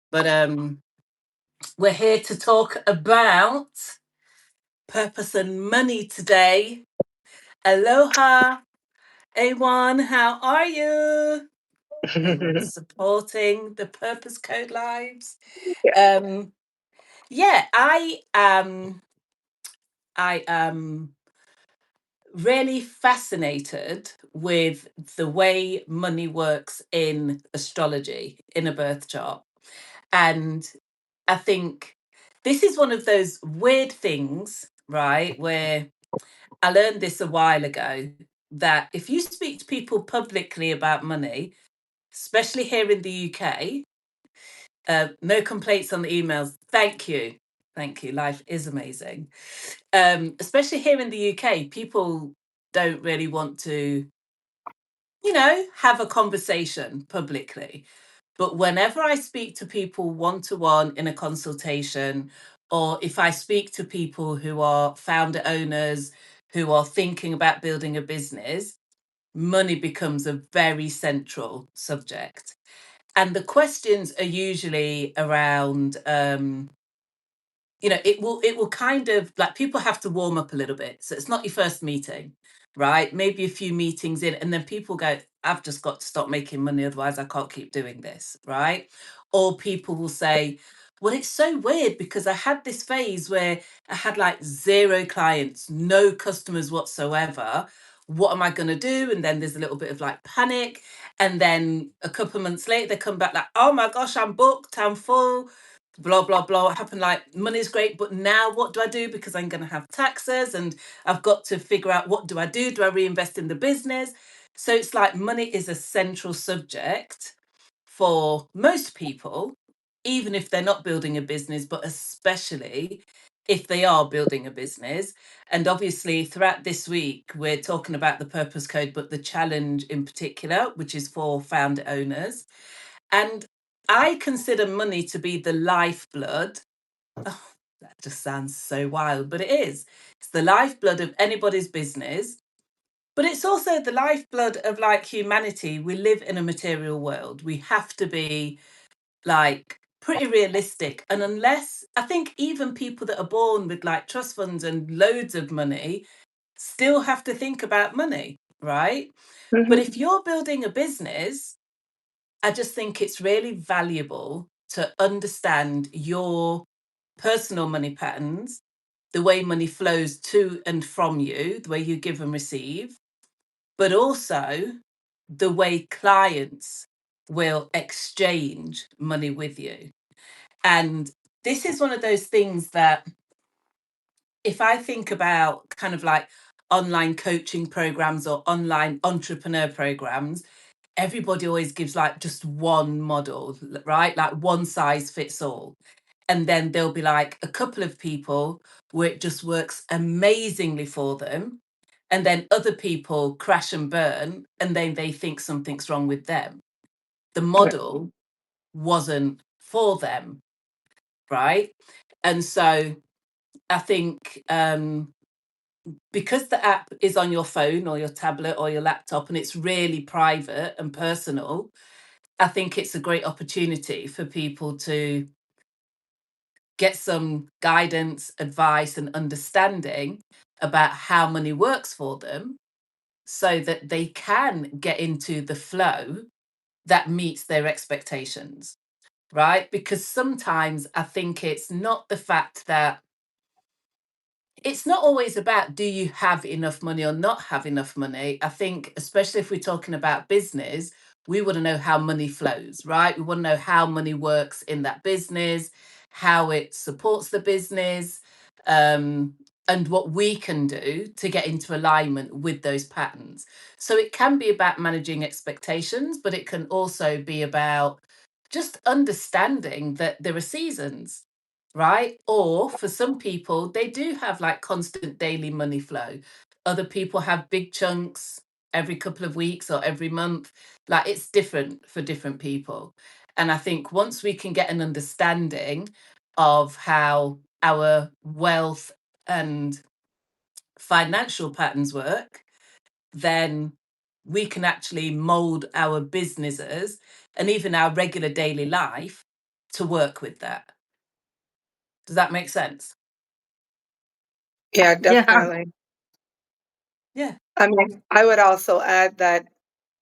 But we're here to talk about purpose and money today. Aloha, A1, how are you? A1 supporting the Purpose Code Lives. Um, yeah, I am really fascinated with the way money works in astrology, in a birth chart. And I think this is one of those weird things, right? Where I learned this a while ago that if you speak to people publicly about money, especially here in the UK, no complaints on the emails. Thank you. Thank you. Life is amazing. Especially here in the UK, people don't really want to, have a conversation publicly. But whenever I speak to people one to one in a consultation, or if I speak to people who are founder owners who are thinking about building a business, money becomes a very central subject. And the questions are usually around it will kind of like people have to warm up a little bit, so it's not your first meeting, right? Maybe a few meetings in, and then people go, I've just got to stop making money, otherwise I can't keep doing this, right? Or people will say, well, it's so weird because I had this phase where I had like zero clients, no customers whatsoever. What am I going to do? And then there's a little bit of like panic, and then a couple of months later they come back like, oh my gosh, I'm booked, I'm full, blah blah blah. What happened? Like, money's great, but now what do I do? Because I'm going to have taxes, and I've got to figure out, what do I do? Do I reinvest in the business? So it's like money is a central subject for most people, even if they're not building a business, but especially if they are building a business. And obviously throughout this week we're talking about the purpose code, but the challenge in particular, which is for founder owners. And I consider money to be the lifeblood. Oh, that just sounds so wild, but it is. It's the lifeblood of anybody's business, but it's also the lifeblood of like humanity. We live in a material world. We have to be like pretty realistic. And unless, I think even people that are born with like trust funds and loads of money still have to think about money, right? But if you're building a business, I just think it's really valuable to understand your personal money patterns, the way money flows to and from you, the way you give and receive, but also the way clients will exchange money with you. And this is one of those things that, if I think about kind of like online coaching programs or online entrepreneur programs, everybody always gives like just one model, right? Like one size fits all. And then there'll be like a couple of people where it just works amazingly for them. And then other people crash and burn, and then they think something's wrong with them. The model wasn't for them, right? And so I think because the app is on your phone or your tablet or your laptop and it's really private and personal, I think it's a great opportunity for people to get some guidance, advice, and understanding about how money works for them so that they can get into the flow that meets their expectations, right? Because sometimes I think it's not the fact that it's not always about do you have enough money or not have enough money. I think, especially if we're talking about business, we want to know how money flows, right? We want to know how money works in that business, how it supports the business, um, and what we can do to get into alignment with those patterns. So it can be about managing expectations, but it can also be about just understanding that there are seasons, right? Or for some people, they do have like constant daily money flow. Other people have big chunks every couple of weeks or every month. Like, it's different for different people. And I think once we can get an understanding of how our wealth and financial patterns work, then we can actually mold our businesses and even our regular daily life to work with that. Does that make sense? Yeah, Yeah. definitely. Yeah. I mean, I would also add that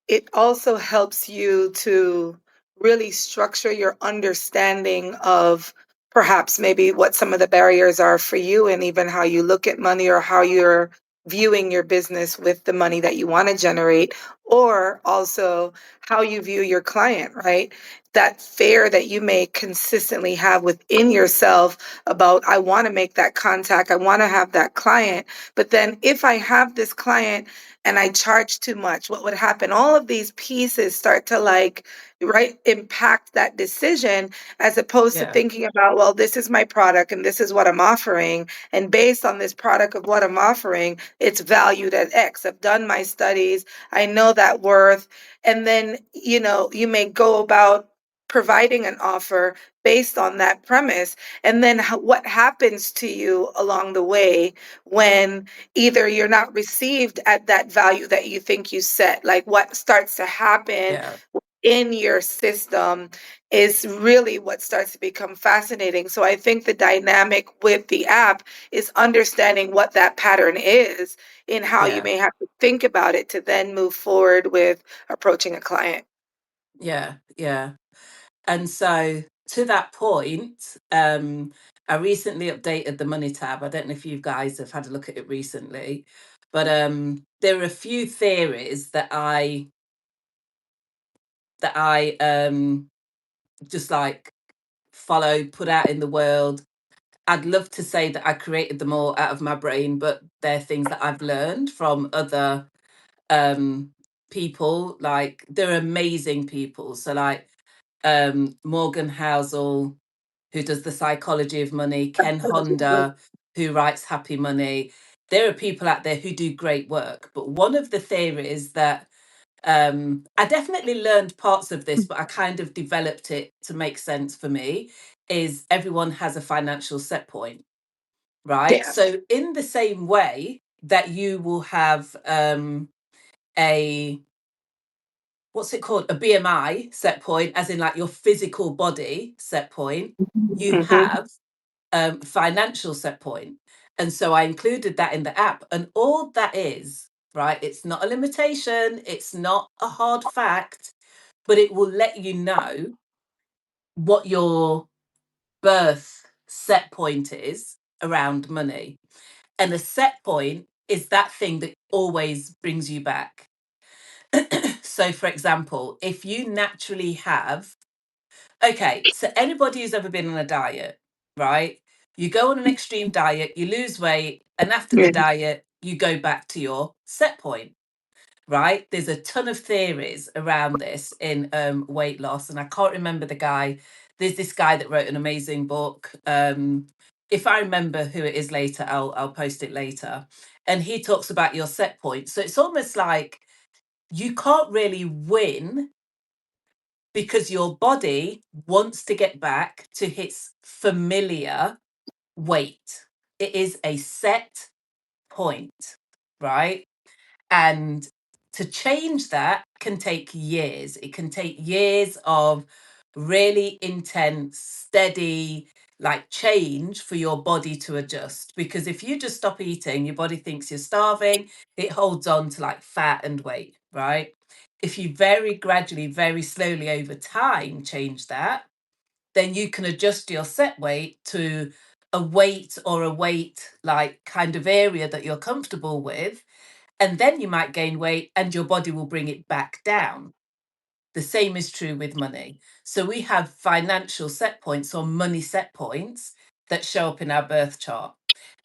it also helps you to really structure your understanding of perhaps maybe what some of the barriers are for you and even how you look at money or how you're viewing your business with the money that you want to generate, or also how you view your client, right? That fear that you may consistently have within yourself about, I want to make that contact, I want to have that client, but then if I have this client and I charge too much, what would happen? All of these pieces start to like, right, impact that decision as opposed to Yeah. thinking about, well, this is my product and this is what I'm offering. And based on this product of what I'm offering, it's valued at X. I've done my studies. I know that worth. And then, you may go about providing an offer based on that premise. And then what happens to you along the way when either you're not received at that value that you think you set, like what starts to happen Yeah. in your system is really what starts to become fascinating. So I think the dynamic with the app is understanding what that pattern is in how you Yeah. may have to think about it to then move forward with approaching a client. Yeah. Yeah. And so to that point, I recently updated the money tab. I don't know if you guys have had a look at it recently, but there are a few theories that I just like follow, put out in the world. I'd love to say that I created them all out of my brain, but they're things that I've learned from other people. Like they're amazing people. So like Morgan Housel, who does the psychology of money, Ken Honda, who writes Happy Money. There are people out there who do great work. But one of the theories that I definitely learned parts of this, but I kind of developed it to make sense for me, is everyone has a financial set point, right? Yeah. So in the same way that you will have a what's it called? A BMI set point, as in like your physical body set point, you Mm-hmm. have financial set point. And so I included that in the app. And all that is, right, it's not a limitation, it's not a hard fact, but it will let you know what your birth set point is around money. And a set point is that thing that always brings you back. So, for example, if you naturally have, okay, so anybody who's ever been on a diet, right? You go on an extreme diet, you lose weight, and after the Yeah. diet, you go back to your set point, right? There's a ton of theories around this in weight loss, and I can't remember the guy. There's this guy that wrote an amazing book. If I remember who it is later, I'll post it later. And he talks about your set point. So it's almost like you can't really win because your body wants to get back to its familiar weight. It is a set point, right? And to change that can take years. It can take years of really intense, steady, like change for your body to adjust. Because if you just stop eating, your body thinks you're starving, it holds on to like fat and weight, right? If you very gradually, very slowly over time change that, then you can adjust your set weight to a weight or a weight like kind of area that you're comfortable with, and then you might gain weight and your body will bring it back down. The same is true with money. So we have financial set points or money set points that show up in our birth chart,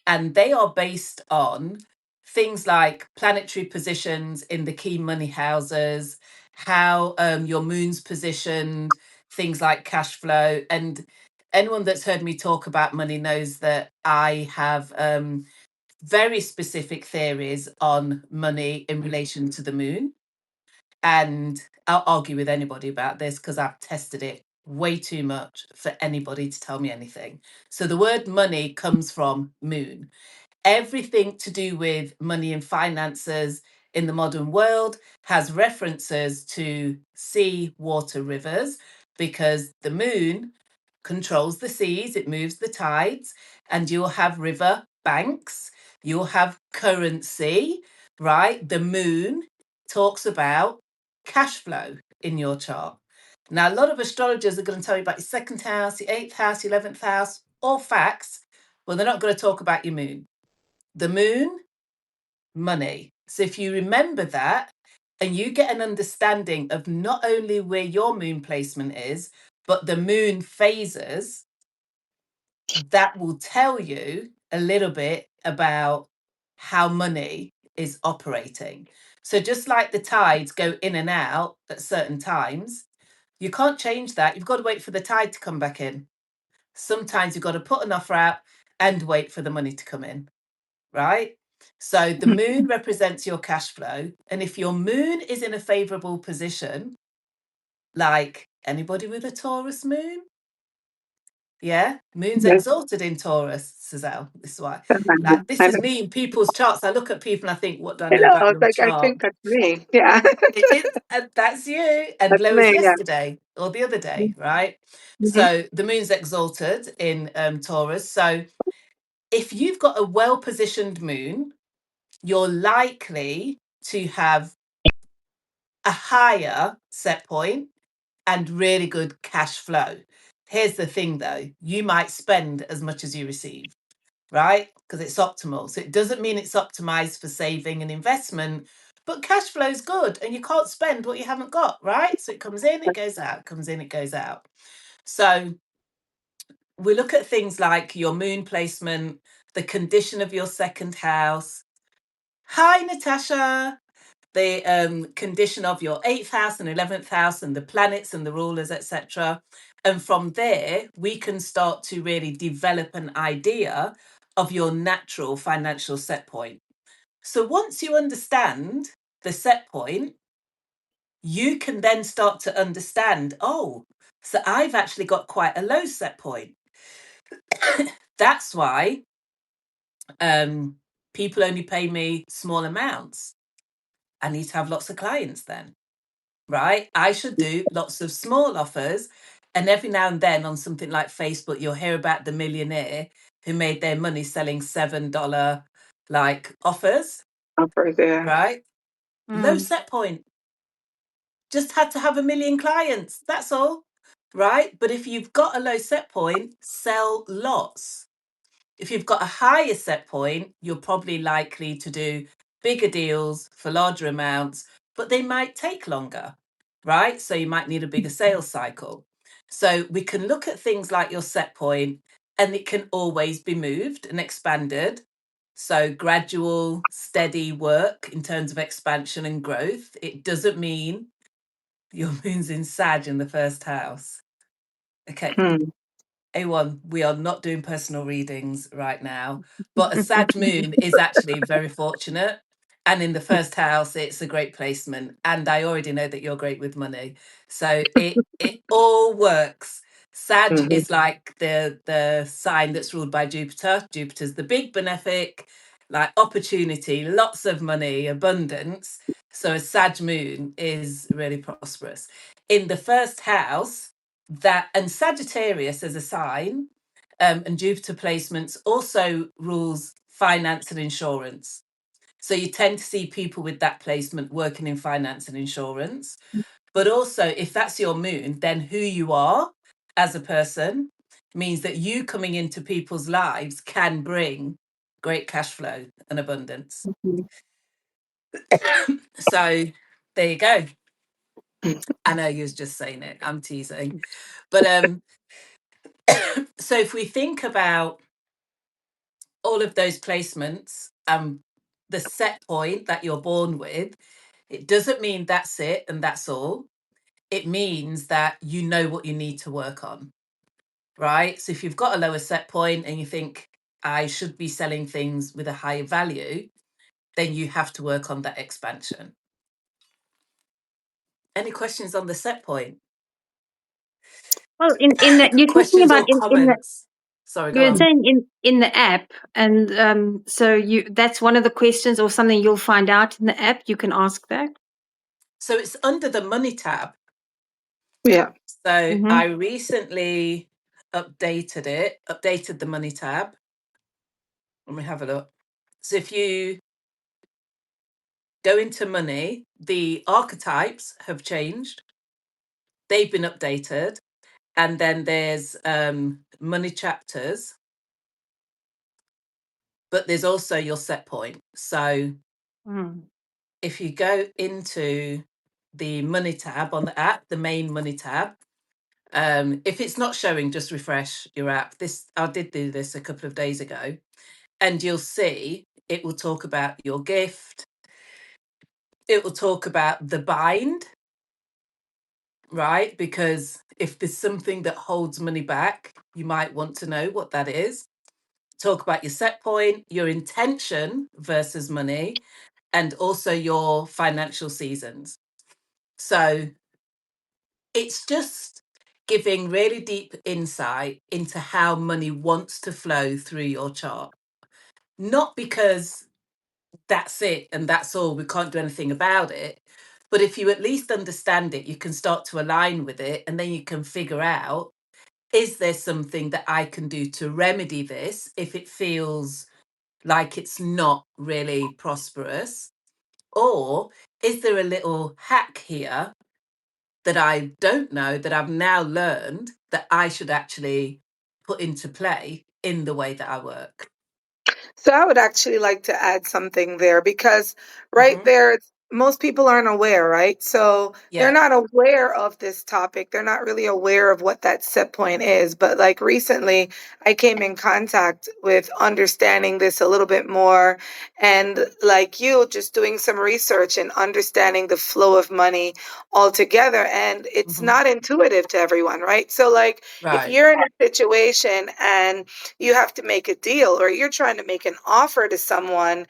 and they are based on things like planetary positions in the key money houses, how your moon's positioned, things like cash flow. And anyone that's heard me talk about money knows that I have very specific theories on money in relation to the moon. And I'll argue with anybody about this because I've tested it way too much for anybody to tell me anything. So the word money comes from moon. Everything to do with money and finances in the modern world has references to sea, water, rivers, because the moon controls the seas, it moves the tides, and you'll have river banks, you'll have currency, right? The moon talks about cash flow in your chart. Now, a lot of astrologers are going to tell you about your second house, your eighth house, your 11th house, all facts. Well, they're not going to talk about your moon. The moon, money. So if you remember that and you get an understanding of not only where your moon placement is, but the moon phases, that will tell you a little bit about how money is operating. So just like the tides go in and out at certain times, you can't change that. You've got to wait for the tide to come back in. Sometimes you've got to put an offer out and wait for the money to come in, right? So the moon represents your cash flow. And if your moon is in a favorable position, like anybody with a Taurus moon, yeah, moon's Yes. exalted in Taurus, Sazelle. This is why. I Like, this is know. me in people's charts. I look at people and I think, what do I I know know. I about was your like, I chart? think that's me. Yeah. It is, and that's you. And That's Lois me. Yeah. yesterday or the other day, right? Mm-hmm. So the moon's exalted in Taurus. So if you've got a well-positioned moon, you're likely to have a higher set point and really good cash flow. Here's the thing though, you might spend as much as you receive, right? Because it's optimal. So it doesn't mean it's optimized for saving and investment, but cash flow is good and you can't spend what you haven't got, right? So it comes in, it goes out, comes in, it goes out. So we look at things like your moon placement, the condition of your second house. Hi, Natasha. The condition of your 8th house and 11th house and the planets and the rulers, etc. And from there, we can start to really develop an idea of your natural financial set point. So once you understand the set point, you can then start to understand, oh, so I've actually got quite a low set point. That's why people only pay me small amounts. I need to have lots of clients then, right? I should do lots of small offers. And every now and then on something like Facebook, you'll hear about the millionaire who made their money selling $7 like offers, Offers, yeah. right? Low set point. Just had to have 1 million clients. That's all, right? But if you've got a low set point, sell lots. If you've got a higher set point, you're probably likely to do bigger deals for larger amounts, but they might take longer, right? So you might need a bigger sales cycle. So we can look at things like your set point, and it can always be moved and expanded. So gradual, steady work in terms of expansion and growth. It doesn't mean your moon's in Sag in the first house. Okay. A1, we are not doing personal readings right now, but a Sag moon is actually very fortunate. And in the first house, it's a great placement. And I already know that you're great with money. So it all works. Sag is like the sign that's ruled by Jupiter. Jupiter's the big benefic, like opportunity, lots of money, abundance. So a Sag moon is really prosperous. In the first house, that, and Sagittarius as a sign, and Jupiter placements also rules finance and insurance. So you tend to see people with that placement working in finance and insurance. But also, if that's your moon, then who you are as a person means that you coming into people's lives can bring great cash flow and abundance. So there you go. I know you was just saying it. I'm teasing. But so if we think about all of those placements, the set point that you're born with, it doesn't mean that's it and that's all. It means that you know what you need to work on, right? So if you've got a lower set point and you think, I should be selling things with a higher value, then you have to work on that expansion. Any questions on the set point? Well, in the, you're talking about in the, sorry, you were saying in the app, and so that's one of the questions or something you'll find out in the app. You can ask that. So it's under the money tab. Yeah. So I recently updated the money tab. Let me have a look. So if you go into money, the archetypes have changed. They've been updated. And then there's money chapters, but there's also your set point. So if you go into the money tab on the app, the main money tab, if it's not showing, just refresh your app. I did do this a couple of days ago, and you'll see it will talk about your gift. It will talk about the bind, right? Because if there's something that holds money back, you might want to know what that is. Talk about your set point, your intention versus money, and also your financial seasons. So it's just giving really deep insight into how money wants to flow through your chart. Not because that's it and that's all, we can't do anything about it. But if you at least understand it, you can start to align with it, and then you can figure out, is there something that I can do to remedy this if it feels like it's not really prosperous? Or is there a little hack here that I don't know that I've now learned that I should actually put into play in the way that I work? So I would actually like to add something there because right Mm-hmm. there, most people aren't aware, right? So they're Yeah. not aware of this topic. They're not really aware of what that set point is. But like recently, I came in contact with understanding this a little bit more. And like you, just doing some research and understanding the flow of money altogether. And it's Mm-hmm. not intuitive to everyone, right? So, like, if Right. you're in a situation and you have to make a deal or you're trying to make an offer to someone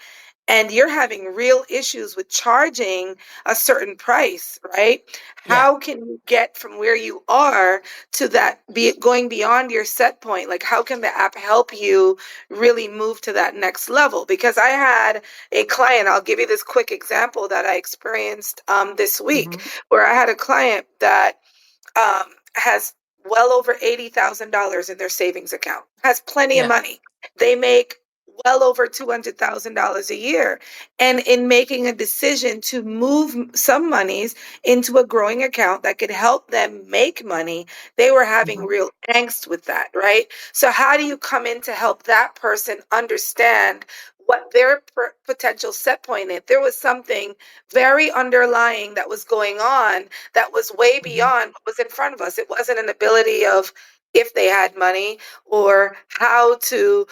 and you're having real issues with charging a certain price, right? Yeah. How can you get from where you are to that be going beyond your set point? Like, how can the app help you really move to that next level? Because I had a client, I'll give you this quick example that I experienced this week, Mm-hmm. where I had a client that has well over $80,000 in their savings account, has plenty of Yeah. money. They make well over $200,000 a year. And in making a decision to move some monies into a growing account that could help them make money, they were having Mm-hmm. real angst with that, right? So, how do you come in to help that person understand what their potential set point is? There was something very underlying that was going on that was way Mm-hmm. beyond what was in front of us. It wasn't an ability of if they had money or how to,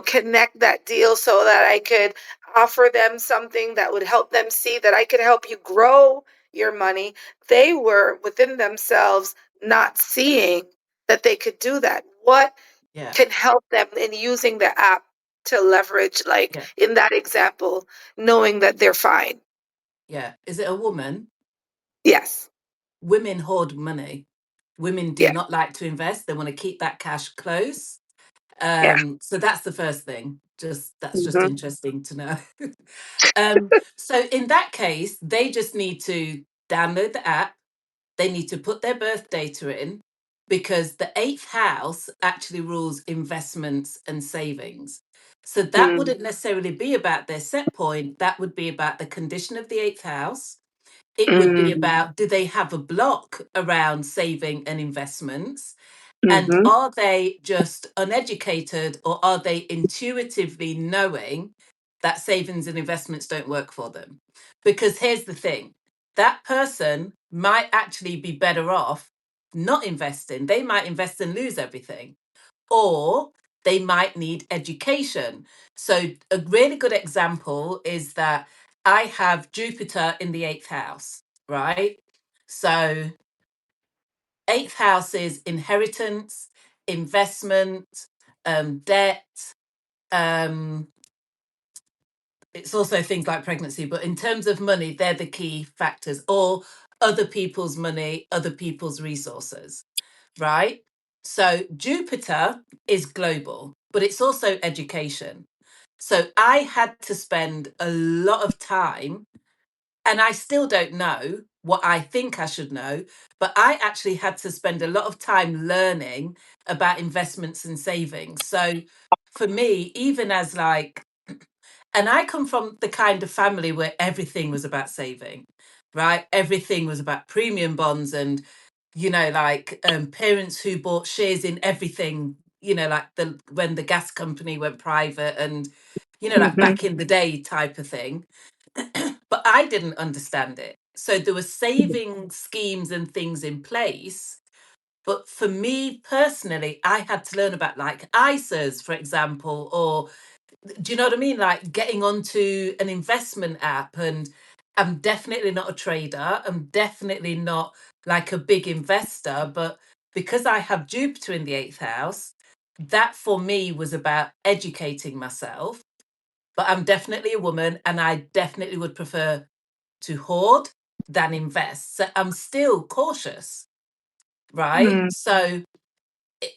connect that deal so that I could offer them something that would help them see that I could help you grow your money. They were within themselves not seeing that they could do that. What Yeah. can help them in using the app to leverage, like Yeah. in that example, knowing that they're fine? Yeah. Is it a woman? Yes. Women hoard money. Women do Yeah. not like to invest. They want to keep that cash close. Yeah. So that's the first thing. That's just Mhm. interesting to know. So in that case, they just need to download the app. They need to put their birth data in, because the eighth house actually rules investments and savings. So that Mm, wouldn't necessarily be about their set point. That would be about the condition of the eighth house. It would be mm, about, do they have a block around saving and investments? And mhm, are they just uneducated, or are they intuitively knowing that savings and investments don't work for them? Because here's the thing, that person might actually be better off not investing. They might invest and lose everything, or they might need education. So, a really good example is that I have Jupiter in the eighth house, right? So, eighth house is inheritance, investment, debt. Um, it's also things like pregnancy, but in terms of money, they're the key factors, or other people's money, other people's resources, right? So Jupiter is global, but it's also education. So I had to spend a lot of time, and I still don't know what I think I should know, but I actually had to spend a lot of time learning about investments and savings. So for me, even as like, and I come from the kind of family where everything was about saving, right? Everything was about premium bonds and, like parents who bought shares in everything, like when the gas company went private and, like Mm-hmm. back in the day type of thing. But I didn't understand it. So there were saving schemes and things in place. But for me personally, I had to learn about like ISAs, for example, or do you know what I mean? Like getting onto an investment app. And I'm definitely not a trader. I'm definitely not like a big investor. But because I have Jupiter in the eighth house, that for me was about educating myself. But I'm definitely a woman and I definitely would prefer to hoard than invest. So I'm still cautious, right? Mm-hmm. So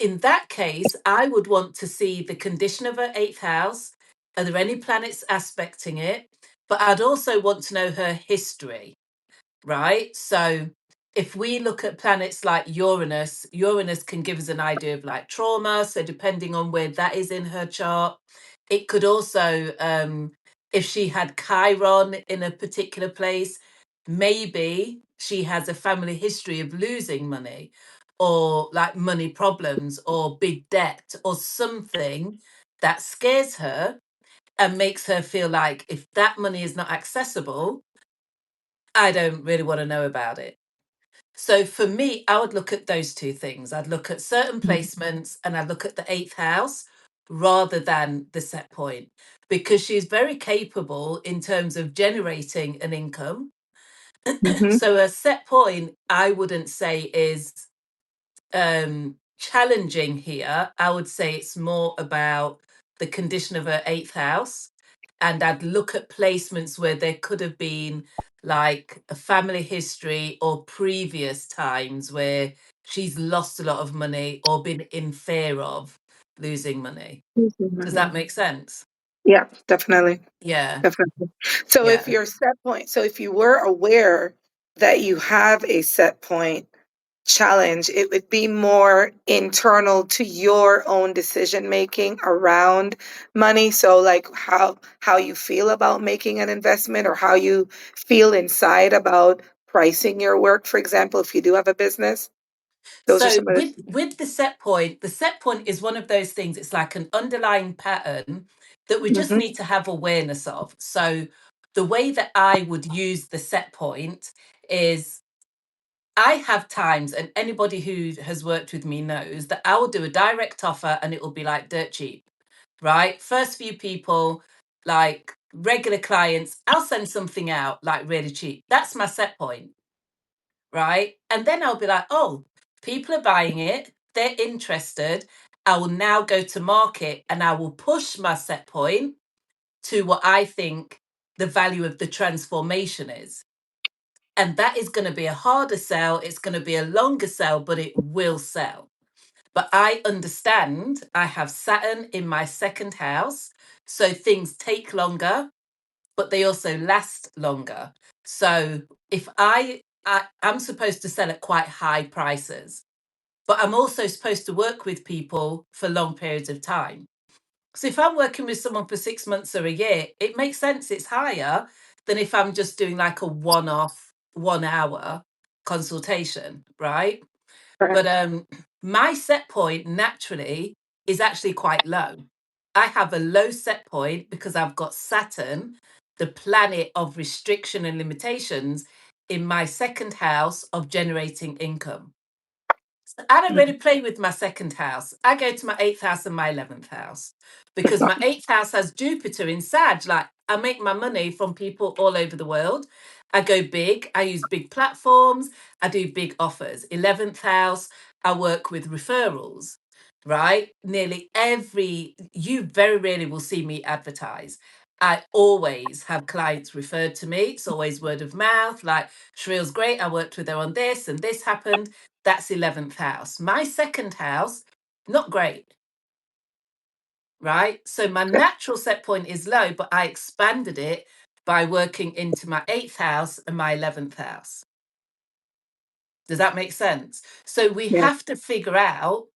in that case, I would want to see the condition of her eighth house. Are there any planets aspecting it? But I'd also want to know her history, right? So if we look at planets like Uranus, Uranus can give us an idea of like trauma. So depending on where that is in her chart, it could also, if she had Chiron in a particular place, maybe she has a family history of losing money or like money problems or big debt or something that scares her and makes her feel like if that money is not accessible, I don't really want to know about it. So for me, I would look at those two things. I'd look at certain placements and I'd look at the eighth house rather than the set point because she's very capable in terms of generating an income. Mm-hmm. So a set point, I wouldn't say is challenging here. I would say it's more about the condition of her eighth house. And I'd look at placements where there could have been like a family history or previous times where she's lost a lot of money or been in fear of losing money. Does that make sense? Yeah, definitely. Yeah. Definitely. So if Yeah. your set point, so if you were aware that you have a set point challenge, it would be more internal to your own decision making around money. So like how you feel about making an investment or how you feel inside about pricing your work, for example, if you do have a business. Those are So some of with the set point is one of those things. It's like an underlying pattern that we just the. need to have awareness of. So the way that I would use the set point is I have times, and anybody who has worked with me knows that I will do a direct offer and it will be like dirt cheap, right? First few people, like regular clients, I'll send something out like really cheap. That's my set point, right? And then I'll be like, oh, people are buying it, they're interested. I will now go to market and I will push my set point to what I think the value of the transformation is. And that is going to be a harder sell. It's going to be a longer sell, but it will sell. But I understand I have Saturn in my second house. So things take longer, but they also last longer. So if I'm supposed to sell at quite high prices, but I'm also supposed to work with people for long periods of time. So if I'm working with someone for 6 months or a year, it makes sense. It's higher than if I'm just doing like a one-off 1 hour consultation, right? But my set point naturally is actually quite low. I have a low set point because I've got Saturn, the planet of restriction and limitations, in my second house of generating income. I don't really play with my second house. I go to my eighth house and my 11th house because my eighth house has Jupiter in Sag. Like I make my money from people all over the world. I go big. I use big platforms. I do big offers. 11th house, I work with referrals, right? You very rarely will see me advertise. I always have clients referred to me. It's always word of mouth. Like, Shrill's great. I worked with her on this and this happened. That's 11th house. My second house, not great, right? So my natural set point is low, but I expanded it by working into my eighth house and my 11th house. Does that make sense? So we Yeah. have to figure out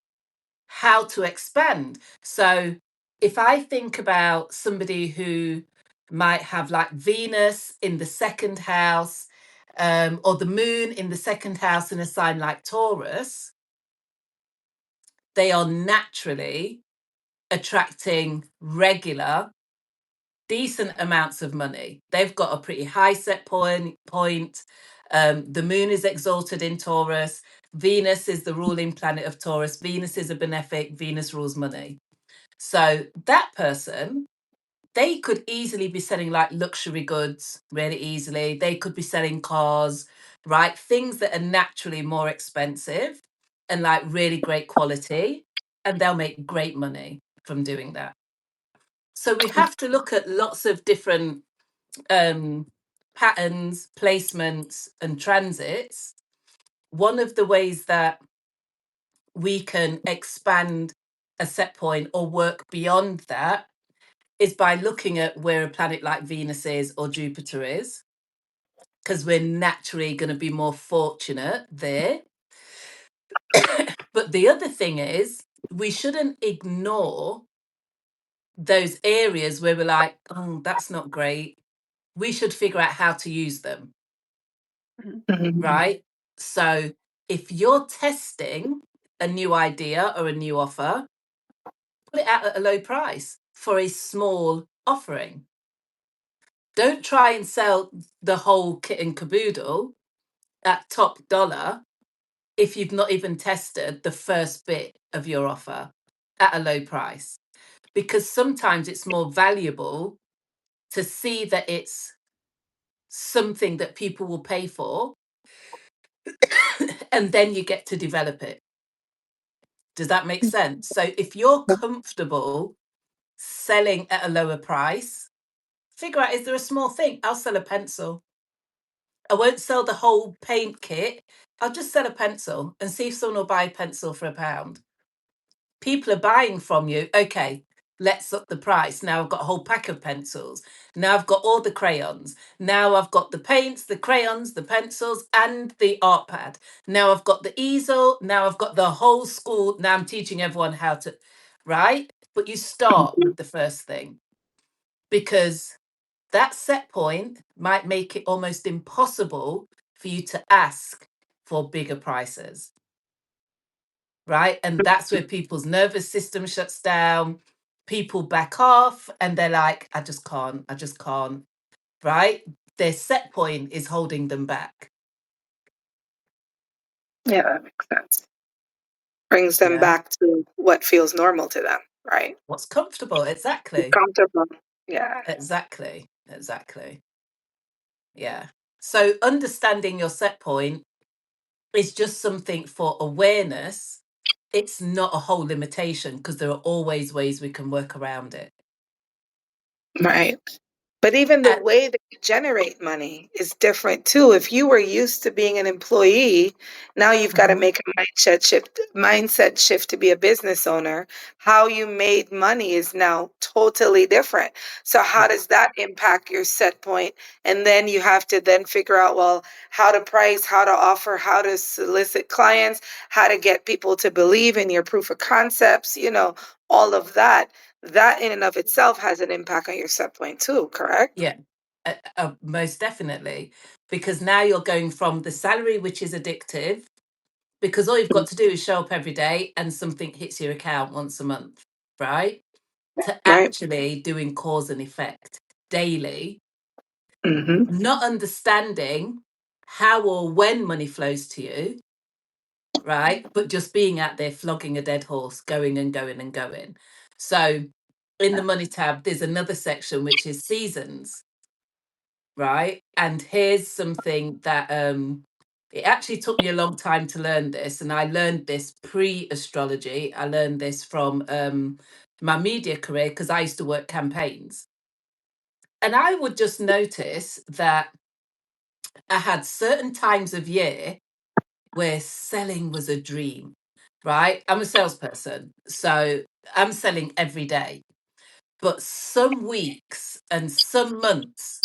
how to expand. So if I think about somebody who might have like Venus in the second house, or the moon in the second house in a sign like Taurus, they are naturally attracting regular, decent amounts of money. They've got a pretty high set point. The moon is exalted in Taurus. Venus is the ruling planet of Taurus. Venus is a benefic. Venus rules money. So that person, they could easily be selling like luxury goods really easily. They could be selling cars, right? Things that are naturally more expensive and like really great quality. And they'll make great money from doing that. So we have to look at lots of different patterns, placements, and transits. One of the ways that we can expand a set point or work beyond that is by looking at where a planet like Venus is or Jupiter is, because we're naturally going to be more fortunate there. But the other thing is, we shouldn't ignore those areas where we're like, oh, that's not great. We should figure out how to use them, Mhm. right? So if you're testing a new idea or a new offer, put it out at a low price for a small offering. Don't try and sell the whole kit and caboodle at top dollar if you've not even tested the first bit of your offer at a low price. Because sometimes it's more valuable to see that it's something that people will pay for, and then you get to develop it. Does that make sense? So if you're comfortable selling at a lower price, figure out, is there a small thing? I'll sell a pencil. I won't sell the whole paint kit. I'll just sell a pencil and see if someone will buy a pencil for £1. People are buying from you. Okay, let's up the price. Now I've got a whole pack of pencils. Now I've got all the crayons. Now I've got the paints, the crayons, the pencils, and the art pad. Now I've got the easel. Now I've got the whole school. Now I'm teaching everyone how to, right? But you start with the first thing, because that set point might make it almost impossible for you to ask for bigger prices, right? And that's where people's nervous system shuts down. People back off and they're like, I just can't, right? Their set point is holding them back. Yeah, that makes sense. Brings them Yeah. back to what feels normal to them, right? What's comfortable? Exactly. Comfortable. Yeah. Exactly. Yeah. So understanding your set point is just something for awareness. It's not a whole limitation, because there are always ways we can work around it. Right. But even the way that you generate money is different too. If you were used to being an employee, now you've got to Mhm. make a mindset shift to be a business owner. How you made money is now totally different. So how does that impact your set point? And then you have to then figure out, well, how to price, how to offer, how to solicit clients, how to get people to believe in your proof of concepts, all of that. That in and of itself has an impact on your set point too, correct? Yeah, most definitely. Because now you're going from the salary, which is addictive, because all you've got to do is show up every day and something hits your account once a month, right? To Right. actually doing cause and effect daily, Mm-hmm. not understanding how or when money flows to you, right? But just being out there flogging a dead horse, going and going and going. So in the money tab, there's another section which is seasons, right? And here's something that it actually took me a long time to learn this, and I learned this pre-astrology. I learned this from my media career, because I used to work campaigns. And I would just notice that I had certain times of year where selling was a dream, right? I'm a salesperson, so I'm selling every day. But some weeks and some months,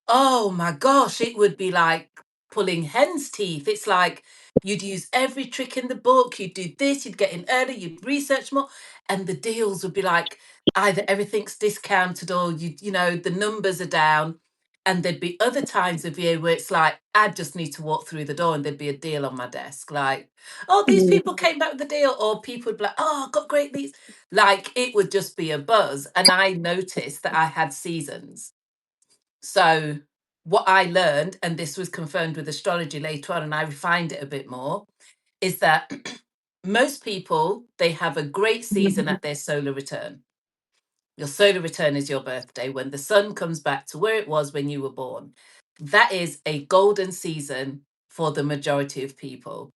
oh my gosh, it would be like pulling hen's teeth. It's like you'd use every trick in the book, you'd do this, you'd get in early, you'd research more, and the deals would be like either everything's discounted or you know, the numbers are down. And there'd be other times of year where it's like, I just need to walk through the door and there'd be a deal on my desk. Like, oh, these people came back with a deal. Or people would be like, oh, I've got great leads. Like, it would just be a buzz. And I noticed that I had seasons. So what I learned, and this was confirmed with astrology later on, and I refined it a bit more, is that most people, they have a great season at their solar return. Your solar return is your birthday, when the sun comes back to where it was when you were born. That is a golden season for the majority of people.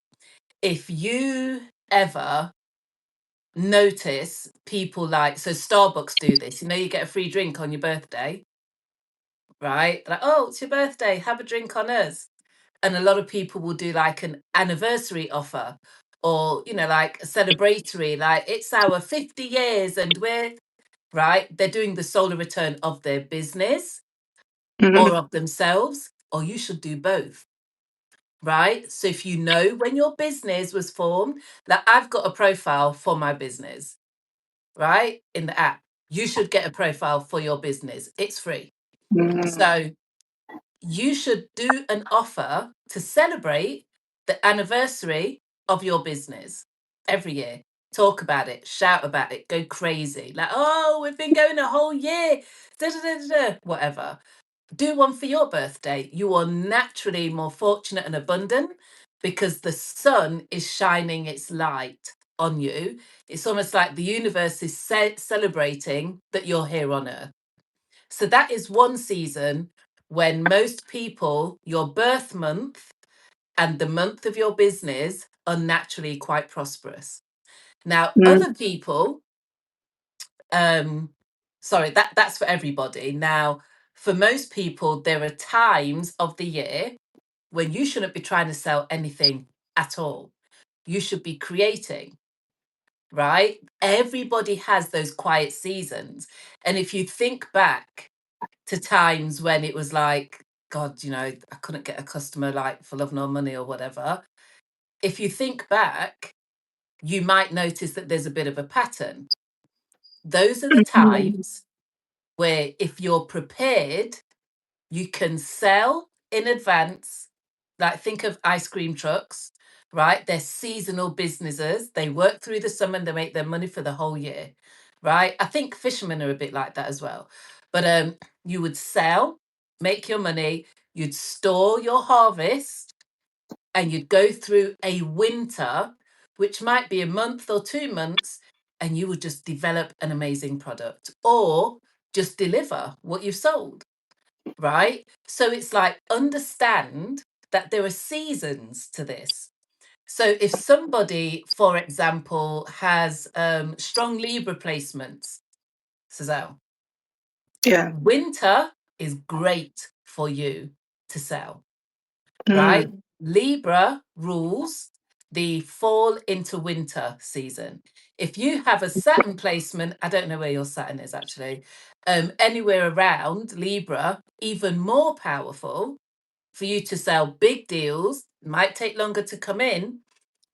If you ever notice people like, so Starbucks do this, you know, you get a free drink on your birthday, right? Like, oh, it's your birthday, have a drink on us. And a lot of people will do like an anniversary offer, or, you know, like a celebratory, like it's our 50 years and we're right. They're doing the solar return of their business or of themselves, or you should do both. Right. So if you know when your business was formed, like I've got a profile for my business, right? In the app, you should get a profile for your business. It's free. So you should do an offer to celebrate the anniversary of your business every year. Talk about it, shout about it, go crazy. Like, oh, we've been going a whole year, da, da, da, da, da. Whatever. Do one for your birthday. You are naturally more fortunate and abundant because the sun is shining its light on you. It's almost like the universe is celebrating that you're here on earth. So that is one season when most people, your birth month and the month of your business are naturally quite prosperous. Now, other people, sorry, that's for everybody. Now, for most people, there are times of the year when you shouldn't be trying to sell anything at all. You should be creating, right? Everybody has those quiet seasons. And if you think back to times when it was like, God, you know, I couldn't get a customer like for love nor money or whatever. If you think back, you might notice that there's a bit of a pattern. Those are the times where if you're prepared, you can sell in advance. Like think of ice cream trucks, right? They're seasonal businesses. They work through the summer and they make their money for the whole year, right? I think fishermen are a bit like that as well. But you would sell, make your money, you'd store your harvest, and you'd go through a winter, which might be a month or 2 months, and you would just develop an amazing product or just deliver what you've sold, right? So it's like understand that there are seasons to this. So if somebody, for example, has strong Libra placements, Sazelle, winter is great for you to sell, right? Libra rules the fall into winter season. If you have a Saturn placement, I don't know where your Saturn is actually, anywhere around Libra, even more powerful for you to sell big deals. Might take longer to come in,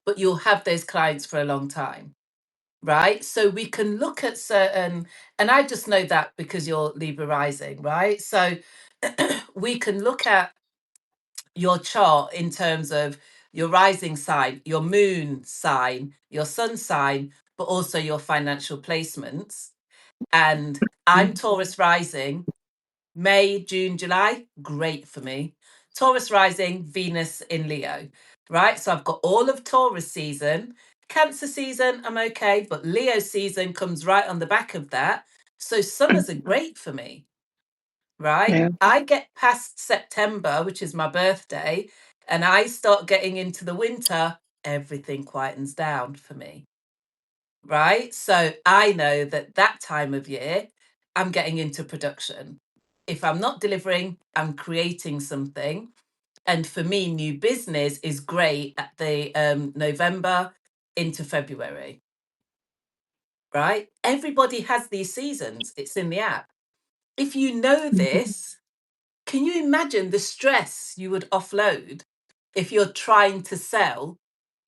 but you'll have those clients for a long time, right? So we can look at certain, and I just know that because you're Libra rising, right? So we can look at your chart in terms of your rising sign, your moon sign, your sun sign, but also your financial placements. And I'm Taurus rising, May, June, July, great for me. Taurus rising, Venus in Leo, right? So I've got all of Taurus season. Cancer season, I'm okay, but Leo season comes right on the back of that. So summers are great for me, right? Yeah. I get past September, which is my birthday, and I start getting into the winter, everything quietens down for me, right? So I know that that time of year, I'm getting into production. If I'm not delivering, I'm creating something. And for me, new business is great at the November into February, right? Everybody has these seasons. It's in the app. If you know this, can you imagine the stress you would offload if you're trying to sell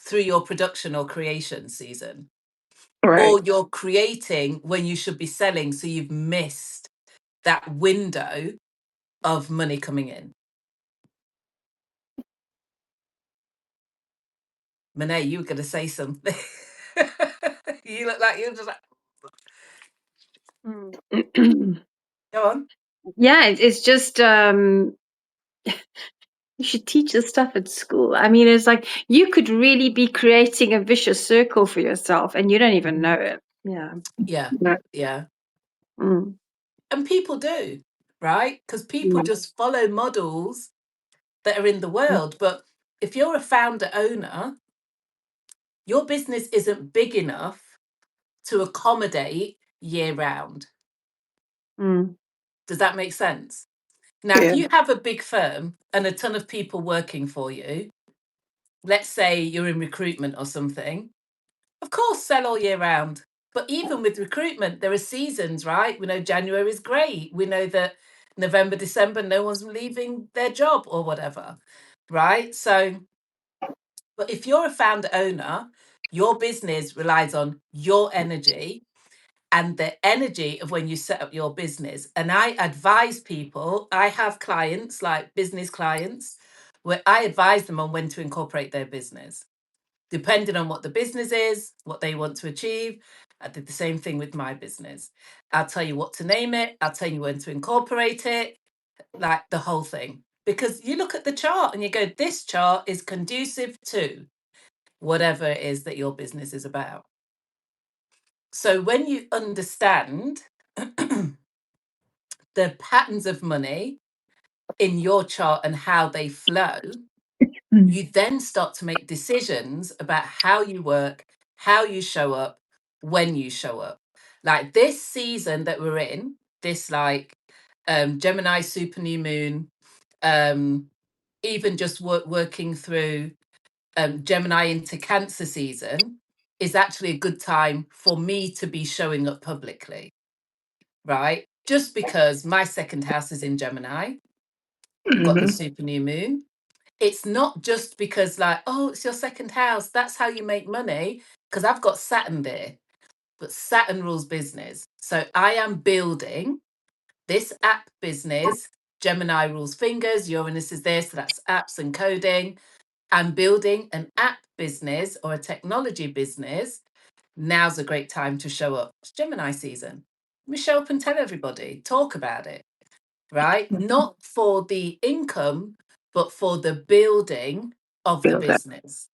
through your production or creation season, Right. or you're creating when you should be selling, so you've missed that window of money coming in. Monet, you were going to say something. You look like you're just like, go on. Yeah, it's just you should teach this stuff at school. I mean, it's like you could really be creating a vicious circle for yourself and you don't even know it. Yeah. Yeah, Yeah. yeah. Mm. And people do, right? Because people Yeah. just follow models that are in the world. But if you're a founder owner, your business isn't big enough to accommodate year round. Mm. Does that make sense? Now, if Yeah. you have a big firm and a ton of people working for you, let's say you're in recruitment or something, of course, sell all year round. But even with recruitment, there are seasons, right? We know January is great. We know that November, December, no one's leaving their job or whatever, right? So, but if you're a founder owner, your business relies on your energy and the energy of when you set up your business. And I advise people, I have clients, like business clients, where I advise them on when to incorporate their business, depending on what the business is, what they want to achieve. I did the same thing with my business. I'll tell you what to name it, I'll tell you when to incorporate it, like the whole thing. Because you look at the chart and you go, this chart is conducive to whatever it is that your business is about. So when you understand the patterns of money in your chart and how they flow, you then start to make decisions about how you work, how you show up, when you show up. Like this season that we're in, this like Gemini super new moon, even just working through Gemini into Cancer season is actually a good time for me to be showing up publicly, right? Just because my second house is in Gemini, got the Mhm. super new moon. It's not just because, like, oh, it's your second house, that's how you make money, because I've got Saturn there, but Saturn rules business. So I am building this app business. Gemini rules fingers, Uranus is there, so that's apps and coding. I'm building an app business or a technology business. Now's a great time to show up. It's Gemini season. We show up and tell everybody, talk about it, right? Not for the income, but for the building of the Feel that. business.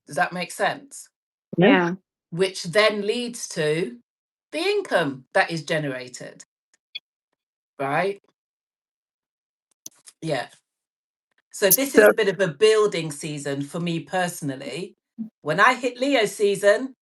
Does that make sense? Yeah. Which then leads to the income that is generated, right? Yeah. So this is So a bit of a building season for me personally. When I hit Leo season,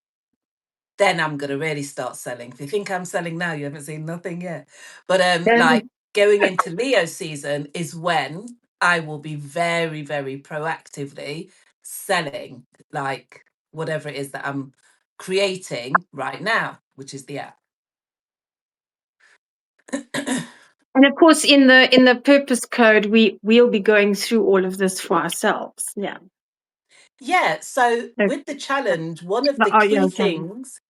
then I'm going to really start selling. If you think I'm selling now, you haven't seen nothing yet. But like going into Leo season is when I will be very, very proactively selling like whatever it is that I'm creating right now, which is the app. And of course, in the purpose code, we'll be going through all of this for ourselves. Yeah. Yeah. So Okay. with the challenge, one of the Oh, yeah, key okay. things,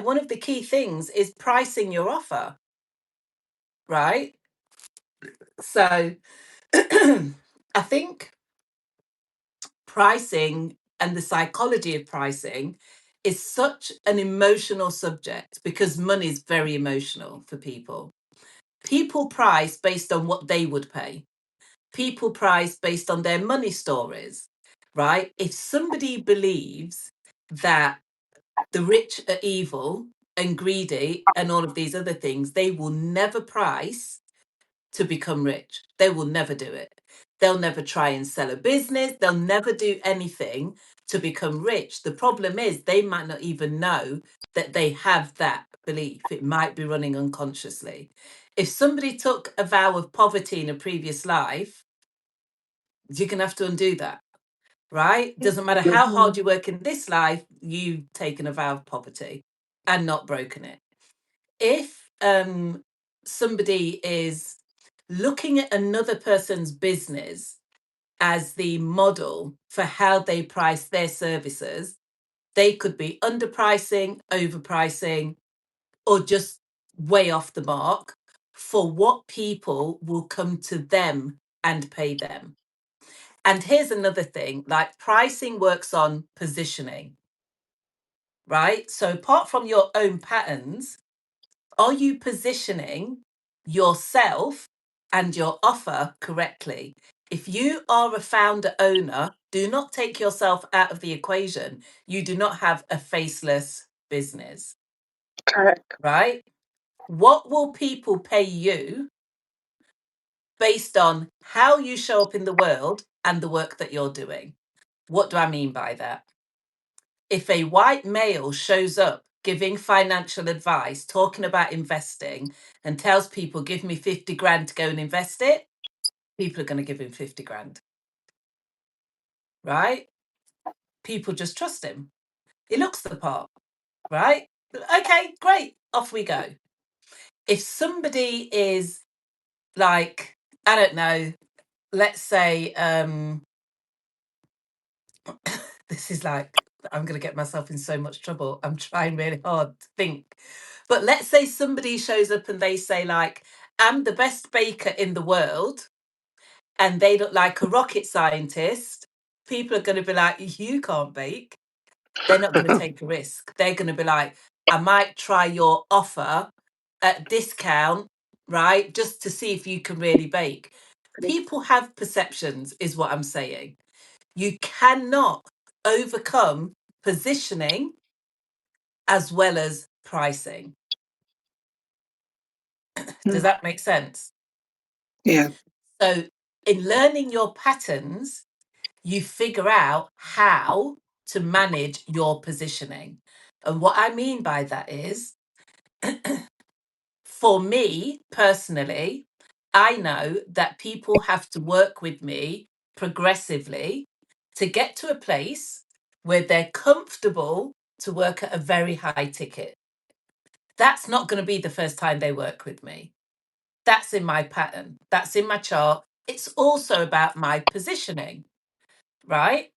one of the key things is pricing your offer, right? So I think pricing and the psychology of pricing is such an emotional subject because money is very emotional for people. People price based on what they would pay. People price based on their money stories, right? If somebody believes that the rich are evil and greedy and all of these other things, they will never price to become rich. They will never do it. They'll never try and sell a business. They'll never do anything to become rich. The problem is they might not even know that they have that belief. It might be running unconsciously. If somebody took a vow of poverty in a previous life, you're going to have to undo that, right? Doesn't matter how hard you work in this life, you've taken a vow of poverty and not broken it. If somebody is looking at another person's business as the model for how they price their services, they could be underpricing, overpricing, or just way off the mark for what people will come to them and pay them. And here's another thing, like pricing works on positioning, right? So apart from your own patterns, are you positioning yourself and your offer correctly? If you are a founder owner, do not take yourself out of the equation. You do not have a faceless business, Correct. right? What will people pay you based on how you show up in the world and the work that you're doing? What do I mean by that? If a white male shows up giving financial advice, talking about investing, and tells people, give me 50 grand to go and invest it, people are going to give him 50 grand. Right? People just trust him. He looks the part. Right? Okay, great. Off we go. If somebody is like, I don't know, let's say, this is like, I'm going to get myself in so much trouble. I'm trying really hard to think. But let's say somebody shows up and they say, like, I'm the best baker in the world, and they look like a rocket scientist. People are going to be like, you can't bake. They're not going to take a risk. They're going to be like, I might try your offer at discount, right? Just to see if you can really bake. People have perceptions, is what I'm saying. You cannot overcome positioning as well as pricing. Does that make sense? Yeah. So in learning your patterns, you figure out how to manage your positioning. And what I mean by that is, for me personally, I know that people have to work with me progressively to get to a place where they're comfortable to work at a very high ticket. That's not going to be the first time they work with me. That's in my pattern. That's in my chart. It's also about my positioning, right?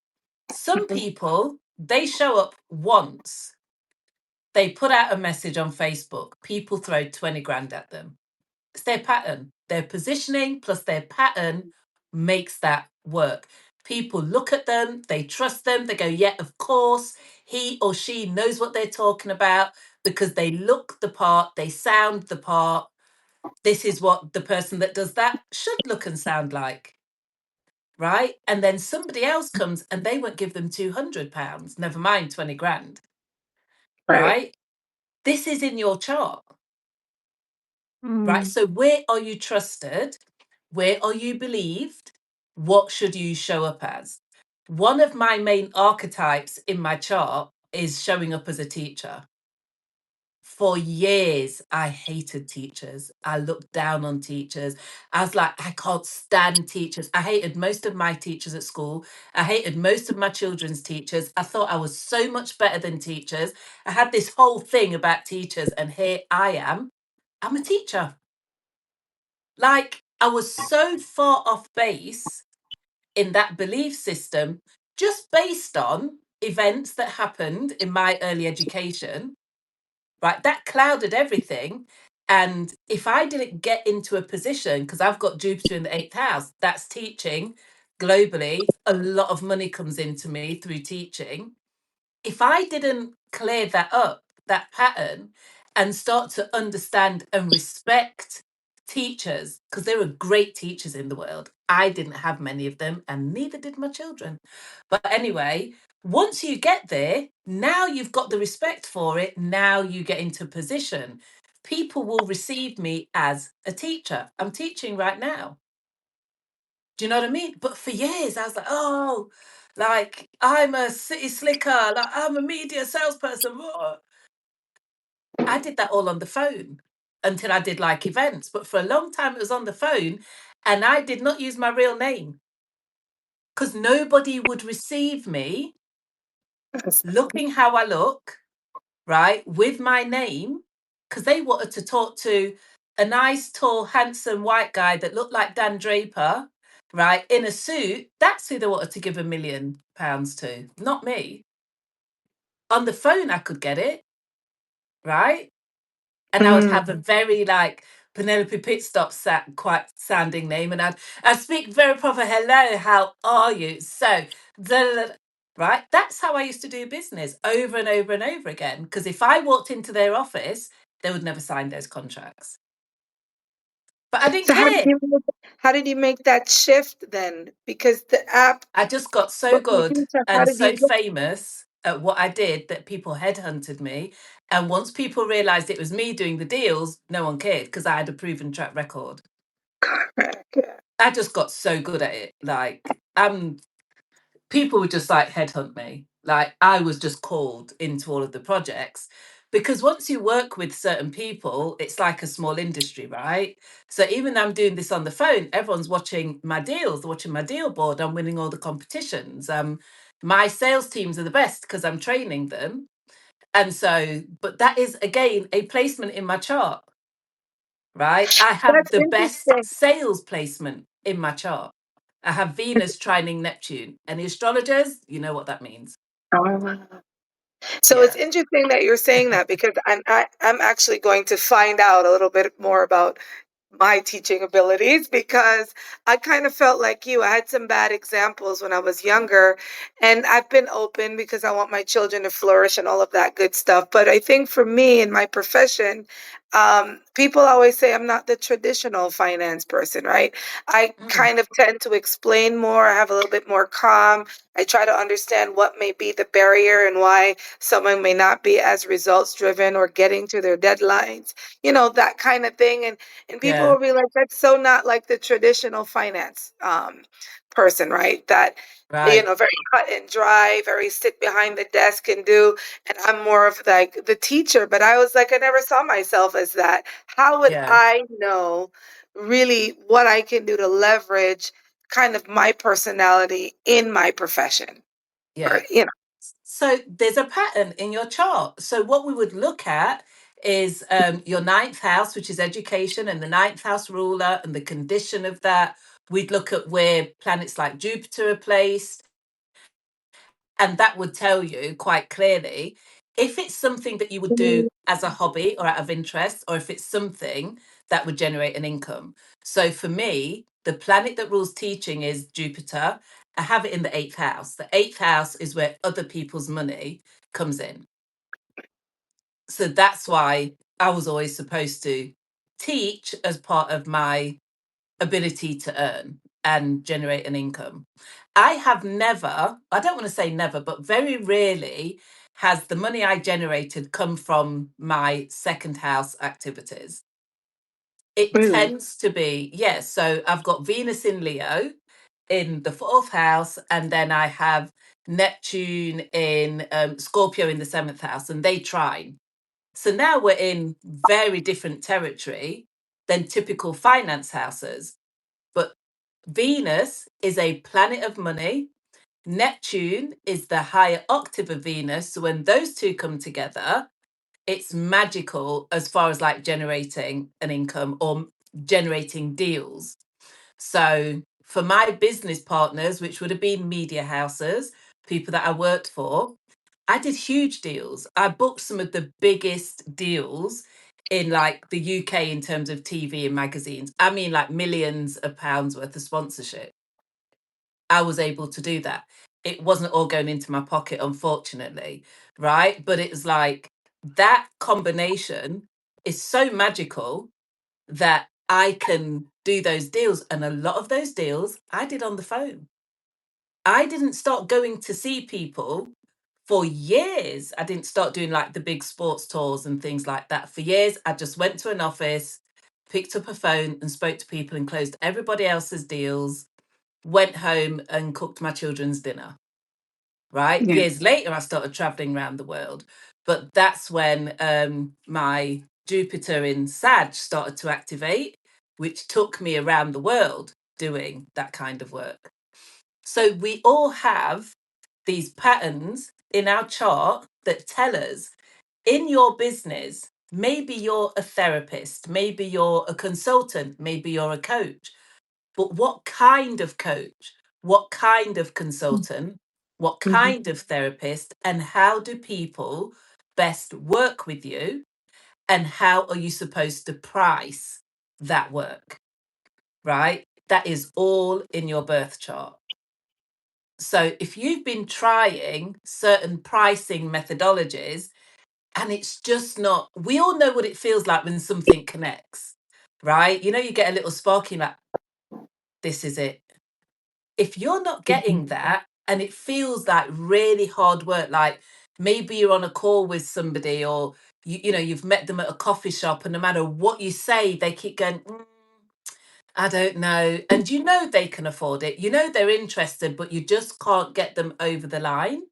Some people, they show up once. They put out a message on Facebook. People throw 20 grand at them. It's their pattern. Their positioning plus their pattern makes that work. People look at them, they trust them, they go, yeah, of course, he or she knows what they're talking about because they look the part, they sound the part. This is what the person that does that should look and sound like. Right? And then somebody else comes and they won't give them £200, never mind 20 grand. Right? This is in your chart. Right? So where are you trusted? Where are you believed? What should you show up as? One of my main archetypes in my chart is showing up as a teacher. For years, I hated teachers. I looked down on teachers. I was like, I can't stand teachers. I hated most of my teachers at school. I hated most of my children's teachers. I thought I was so much better than teachers. I had this whole thing about teachers, and here I am. I'm a teacher. Like, I was so far off base in that belief system, just based on events that happened in my early education, right? That clouded everything. And if I didn't get into a position, because I've got Jupiter in the 8th house, that's teaching globally, a lot of money comes into me through teaching. If I didn't clear that up, that pattern, and start to understand and respect teachers, because there are great teachers in the world. I didn't have many of them, and neither did my children. But anyway, once you get there, now you've got the respect for it. Now you get into position. People will receive me as a teacher. I'm teaching right now. Do you know what I mean? But for years, I was like, oh, like I'm a city slicker, like I'm a media salesperson. I did that all on the phone until I did like events. But for a long time, it was on the phone, and I did not use my real name because nobody would receive me looking how I look, right, with my name, because they wanted to talk to a nice, tall, handsome white guy that looked like Dan Draper right, in a suit, that's who they wanted to give £1 million to, not me. On the phone, I could get it, right? And I would have a very like Penelope Pitstop quite sounding name, and I'd speak very proper. Hello, how are you? So, right, that's how I used to do business over and over and over again. Because if I walked into their office, they would never sign those contracts. But I didn't So care. how did you make that shift then? Because the app, I just got so what good how and did you so famous at what I did that people headhunted me. And once people realized it was me doing the deals, no one cared because I had a proven track record. I just got so good at it. Like, people would just like headhunt me. Like, I was just called into all of the projects because once you work with certain people, it's like a small industry, right? So even though I'm doing this on the phone, everyone's watching my deals, they're watching my deal board. I'm winning all the competitions. My sales teams are the best because I'm training them. And so, but that is again a placement in my chart, right? I have That's the best interesting. sales placement in my chart. I have Venus trining Neptune. And the astrologers, you know what that means. Oh, wow. So Yeah. it's interesting that you're saying that because I'm actually going to find out a little bit more about my teaching abilities because I kind of felt like you. I had some bad examples when I was younger, and I've been open because I want my children to flourish and all of that good stuff. But I think for me in my profession, people always say I'm not the traditional finance person, right? I Mm, kind of tend to explain more. I have a little bit more calm. I try to understand what may be the barrier and why someone may not be as results driven or getting to their deadlines, that kind of thing. And people yeah. will be like, that's so not like the traditional finance person, right? That, Right. very cut and dry, very sit behind the desk and do. And I'm more of like the teacher, but I was like, I never saw myself as that. How would Yeah. I know really what I can do to leverage kind of my personality in my profession? Or, Yeah. So there's a pattern in your chart. So what we would look at is your ninth house, which is education, and the ninth house ruler and the condition of that. We'd look at where planets like Jupiter are placed, and that would tell you quite clearly if it's something that you would do as a hobby or out of interest, or if it's something that would generate an income. So for me, the planet that rules teaching is Jupiter. I have it in the eighth house. The eighth house is where other people's money comes in. So that's why I was always supposed to teach as part of my ability to earn and generate an income. I have never, I don't want to say never, but very rarely has the money I generated come from my second house activities. It really? tends to be, yes. So I've got Venus in Leo in the fourth house, and then I have Neptune in Scorpio in the seventh house, and they trine. So now we're in very different territory than typical finance houses. But Venus is a planet of money. Neptune is the higher octave of Venus. So when those two come together, it's magical as far as like generating an income or generating deals. So for my business partners, which would have been media houses, people that I worked for, I did huge deals. I booked some of the biggest deals in like the UK in terms of TV and magazines. I mean, like millions of pounds worth of sponsorship. I was able to do that. It wasn't all going into my pocket, unfortunately, right? But it was like that combination is so magical that I can do those deals. And a lot of those deals I did on the phone. I didn't start going to see people for years. I didn't start doing like the big sports tours and things like that for years. I just went to an office, picked up a phone and spoke to people and closed everybody else's deals, went home and cooked my children's dinner. Right. Yeah. Years later, I started traveling around the world. But that's when my Jupiter in Sag started to activate, which took me around the world doing that kind of work. So we all have these patterns in our chart that tell us in your business, maybe you're a therapist, maybe you're a consultant, maybe you're a coach. but what kind of coach, what kind of consultant, what kind of therapist, and how do people best work with you? And how are you supposed to price that work? Right? That is all in your birth chart. So if you've been trying certain pricing methodologies and it's just not, we all know what it feels like when something connects, right? You know, you get a little sparky like, this is it. If you're not getting that and it feels like really hard work, like maybe you're on a call with somebody or you know you've met them at a coffee shop and no matter what you say, they keep going, I don't know. And you know they can afford it. You know they're interested, but you just can't get them over the line.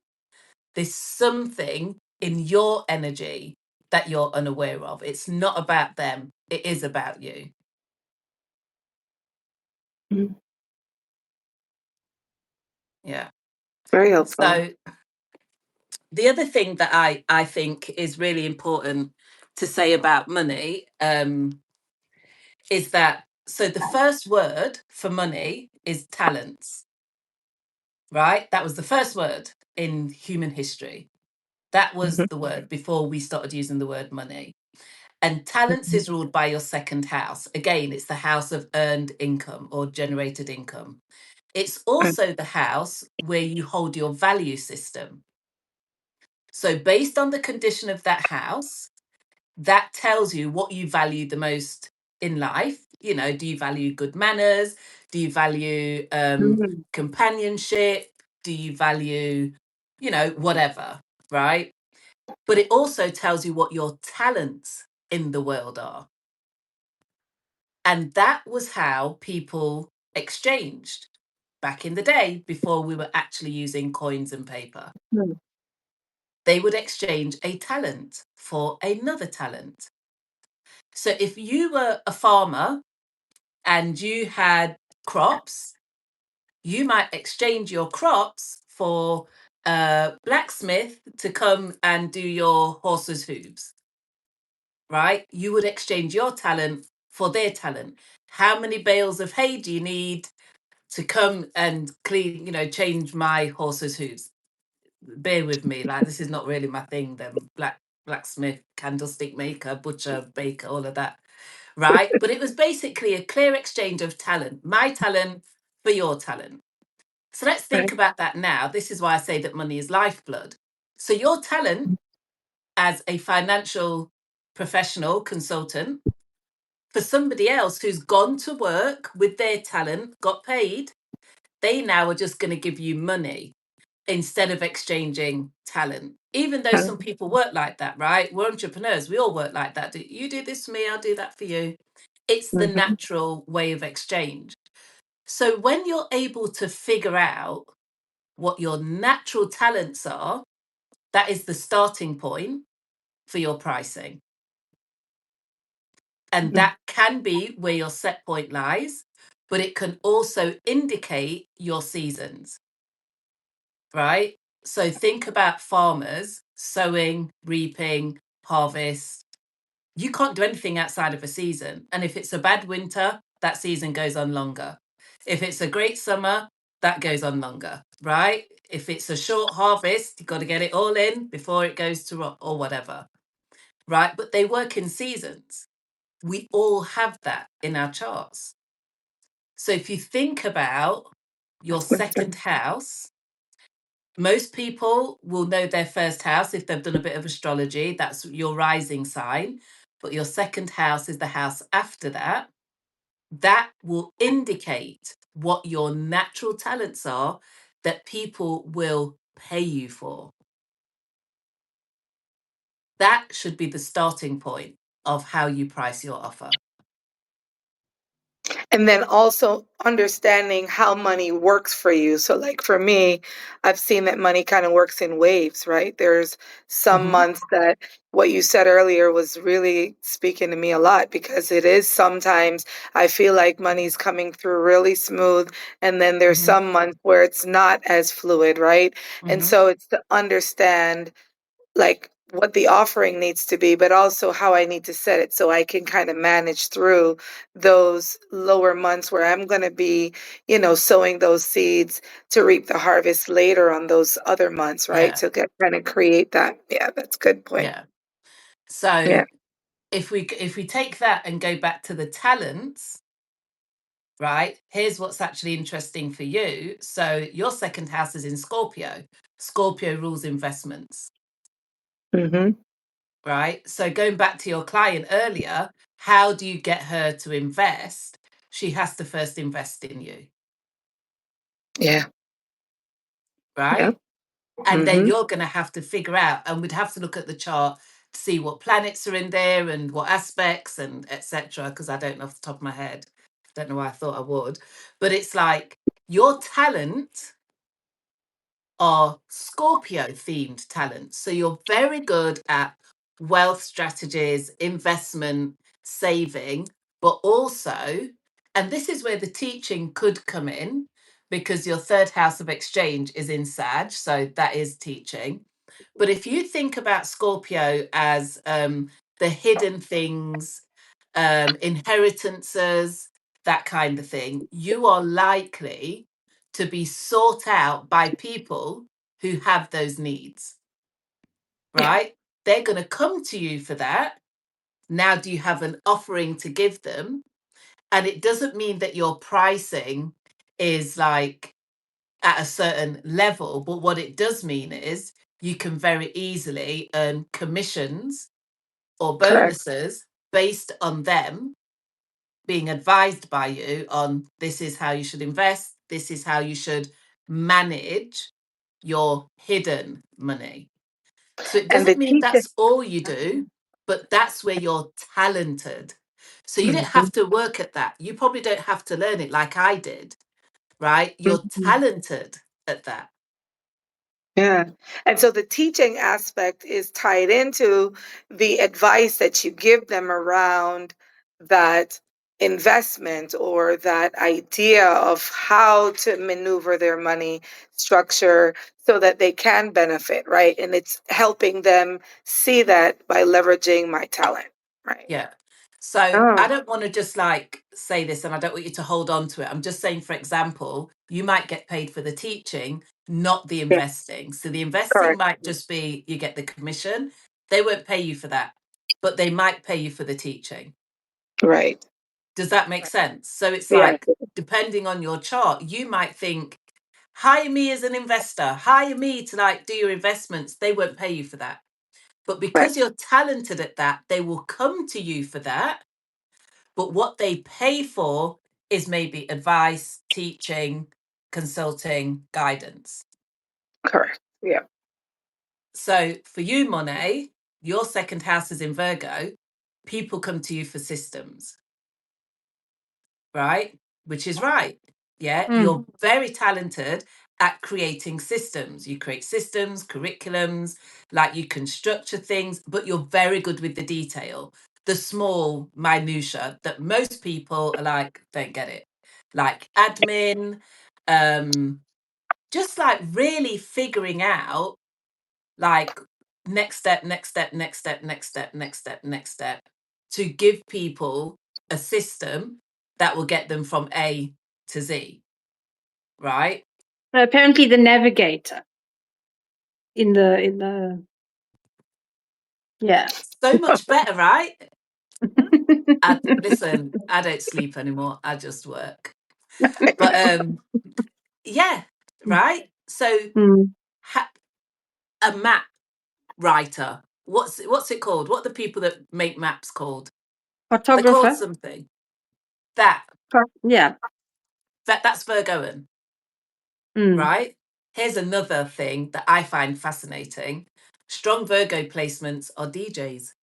There's something in your energy that you're unaware of. It's not about them. It is about you. Yeah. Very helpful. So the other thing that I think is really important to say about money is that, so the first word for money is talents, right? That was the first word in human history. That was the word before we started using the word money. And talents is ruled by your second house. Again, it's the house of earned income or generated income. It's also the house where you hold your value system. So based on the condition of that house, that tells you what you value the most in life. You know, do you value good manners? Do you value companionship? Do you value, you know, whatever, right? But it also tells you what your talents in the world are. And that was how people exchanged back in the day before we were actually using coins and paper. They would exchange a talent for another talent. So if you were a farmer and you had crops, you might exchange your crops for a blacksmith to come and do your horse's hooves, right? You would exchange your talent for their talent. How many bales of hay do you need to come and clean, you know, change my horse's hooves? Bear with me, like this is not really my thing. Then blacksmith, candlestick maker, butcher, baker, all of that, right? But it was basically a clear exchange of talent, my talent for your talent. So let's think about that now. This is why I say that money is lifeblood. So your talent as a financial professional consultant for somebody else who's gone to work with their talent, got paid, they now are just going to give you money instead of exchanging talent. Even though some people work like that, right? We're entrepreneurs. We all work like that. You do this for me, I'll do that for you. It's the natural way of exchange. So when you're able to figure out what your natural talents are, that is the starting point for your pricing. And that can be where your set point lies, but it can also indicate your seasons, right? So think about farmers sowing, reaping, harvest. You can't do anything outside of a season. And if it's a bad winter, that season goes on longer. If it's a great summer, that goes on longer, right? If it's a short harvest, you've got to get it all in before it goes to rot or whatever, right? But they work in seasons. We all have that in our charts. So if you think about your second house, most people will know their first house if they've done a bit of astrology. That's your rising sign. But your second house is the house after that. That will indicate what your natural talents are that people will pay you for. That should be the starting point of how you price your offer. And then also understanding how money works for you. So, like for me, I've seen that money kind of works in waves, right? There's some months that what you said earlier was really speaking to me a lot because it is sometimes I feel like money's coming through really smooth. And then there's some months where it's not as fluid, right? And so it's to understand like what the offering needs to be, but also how I need to set it so I can kind of manage through those lower months where I'm going to be, sowing those seeds to reap the harvest later on those other months, right? Yeah. To kind of create that. Yeah, that's a good point. Yeah. So Yeah. if we take that and go back to the talents, right? Here's what's actually interesting for you. So your second house is in Scorpio. Scorpio rules investments, Mm-hmm. right? So going back to your client earlier, how do you get her to invest? She has to first invest in you, Yeah. right? And then Mm-hmm. you're going to have to figure out, and we'd have to look at the chart to see what planets are in there and what aspects and etc. Because I don't know off the top of my head. Don't know why I thought I would. But it's like your talent are Scorpio themed talents. So you're very good at wealth strategies, investment, saving, but also, and this is where the teaching could come in because your third house of exchange is in Sag. So that is teaching. But if you think about Scorpio as the hidden things, inheritances, that kind of thing, you are likely to be sought out by people who have those needs, Yeah. right? They're going to come to you for that. Now, do you have an offering to give them? And it doesn't mean that your pricing is like at a certain level, but what it does mean is you can very easily earn commissions or Correct. bonuses based on them being advised by you on this is how you should invest, this is how you should manage your hidden money. So it And the doesn't mean teacher. that's all you do, but that's where you're talented. So you don't Mm-hmm. have to work at that. You probably don't have to learn it like I did, right? You're Mm-hmm. talented at that. Yeah. And so the teaching aspect is tied into the advice that you give them around that investment or that idea of how to maneuver their money structure so that they can benefit, right? And it's helping them see that by leveraging my talent, right? Yeah. So Oh, I don't want to just like say this and I don't want you to hold on to it. I'm just saying, for example, you might get paid for the teaching, not the yeah, investing. So the investing correct. might just be you get the commission. They won't pay you for that, but they might pay you for the teaching. Right. Does that make sense? So it's Yeah. like, depending on your chart, you might think, hire me as an investor, hire me to like do your investments. They won't pay you for that. But Right. because you're talented at that, they will come to you for that. But what they pay for is maybe advice, teaching, consulting, guidance. Correct. Yeah. So for you, Monet, your second house is in Virgo. People come to you for systems, right? Which is right. Yeah. You're very talented at creating systems. You create systems, curriculums, like you can structure things, but you're very good with the detail, the small minutia that most people are like, don't get it. Like admin, just like really figuring out like next step, next step, next step, next step, next step, next step to give people a system that will get them from A to Z, right? Apparently, the navigator in the yeah. So much better, right? Listen, I don't sleep anymore. I just work. But yeah, right? So Mm. a map writer. What's it called? What are the people that make maps called? They're called Photographer. something. That Yeah. that's Virgoan. Mm. Right? Here's another thing that I find fascinating. Strong Virgo placements are DJs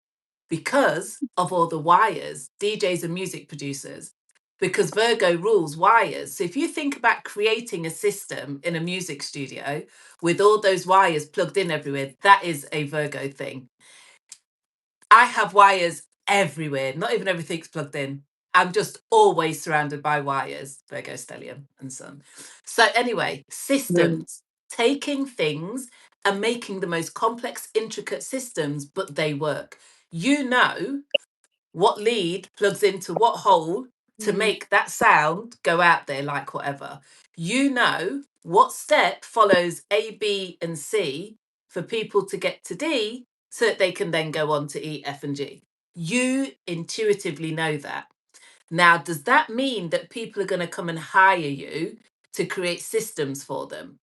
because of all the wires, DJs and music producers, because Virgo rules wires. So if you think about creating a system in a music studio with all those wires plugged in everywhere, that is a Virgo thing. I have wires everywhere, not even everything's plugged in. I'm just always surrounded by wires, Virgo, Stellium, and Sun. So, anyway, systems, taking things and making the most complex, intricate systems, but they work. You know what lead plugs into what hole to make that sound go out there, like whatever. You know what step follows A, B, and C for people to get to D so that they can then go on to E, F, and G. You intuitively know that. Now, does that mean that people are going to come and hire you to create systems for them?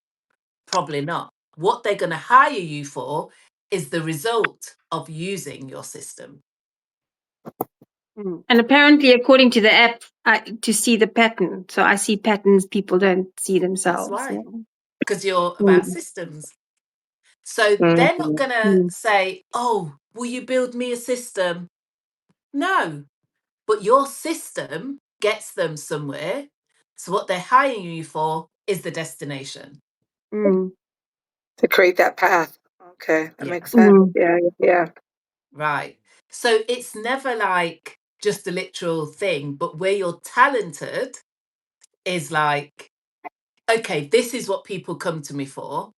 Probably not. What they're going to hire you for is the result of using your system. And apparently, according to the app, to see the pattern. So I see patterns people don't see themselves. That's right. Yeah. Because you're about systems. So they're not going to say, oh, will you build me a system? No. But your system gets them somewhere. So what they're hiring you for is the destination. To create that path. Okay, that Yeah. makes sense. Yeah. Right. So it's never like just a literal thing, but where you're talented is like, okay, this is what people come to me for.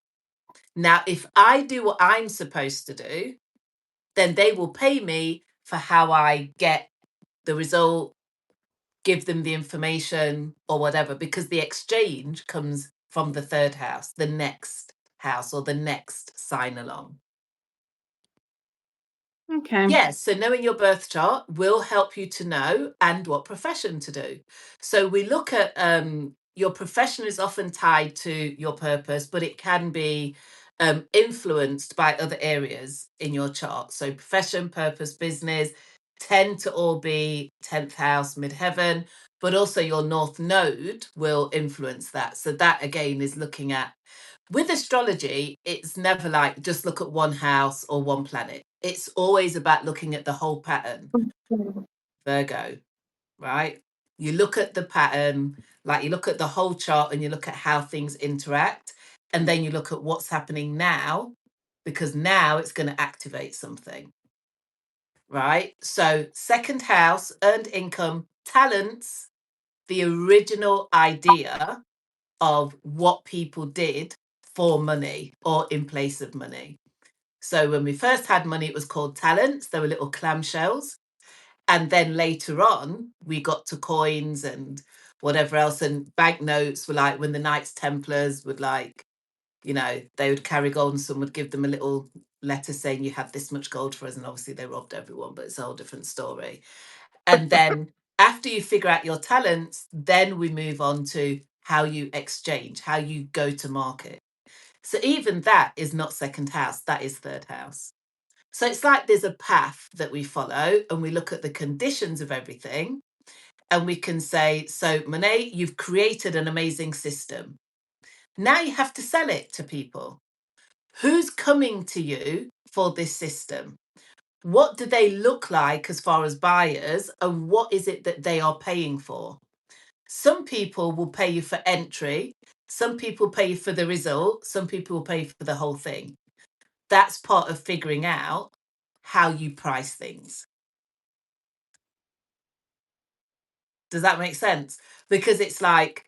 Now, if I do what I'm supposed to do, then they will pay me for how I get the result, give them the information or whatever, because the exchange comes from the third house, the next house, or the next sign along. Okay. Yes, so knowing your birth chart will help you to know and what profession to do. So we look at your profession is often tied to your purpose, but it can be influenced by other areas in your chart. So profession, purpose, business tend to all be 10th house, midheaven, but also your north node will influence that. So that again is looking at, with astrology, it's never like just look at one house or one planet. It's always about looking at the whole pattern. Virgo, right? You look at the pattern, like you look at the whole chart and you look at how things interact. And then you look at what's happening now, because now it's going to activate something, right? So, second house, earned income, talents, the original idea of what people did for money or in place of money. So when we first had money, it was called talents. There were little clamshells. And then later on, we got to coins and whatever else. And banknotes were like when the Knights Templars would like, you know, they would carry gold and someone would give them a little letter saying you have this much gold for us. And obviously they robbed everyone, but it's a whole different story. And then after you figure out your talents, then we move on to how you exchange, how you go to market. So even that is not second house, that is third house. So it's like there's a path that we follow and we look at the conditions of everything and we can say, so Monet, you've created an amazing system. Now you have to sell it to people. Who's coming to you for this system? What do they look like as far as buyers, and what is it that they are paying for? Some people will pay you for entry. Some people pay you for the result. Some people will pay for the whole thing. That's part of figuring out how you price things. Does that make sense? Because it's like,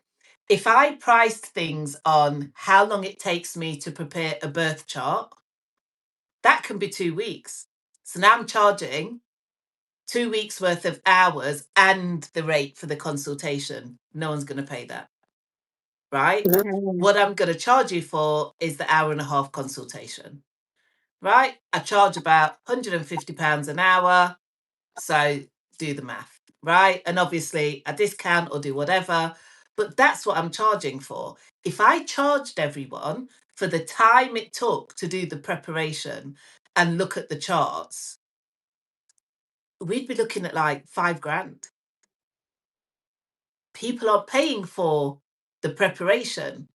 if I priced things on how long it takes me to prepare a birth chart, that can be 2 weeks. So now I'm charging 2 weeks worth of hours and the rate for the consultation. No one's going to pay that. Right? What I'm going to charge you for is the hour and a half consultation. Right? I charge about £150 an hour. So do the math. Right? And obviously a discount or do whatever. But that's what I'm charging for. If I charged everyone for the time it took to do the preparation and look at the charts, we'd be looking at like £5,000. People are paying for the preparation.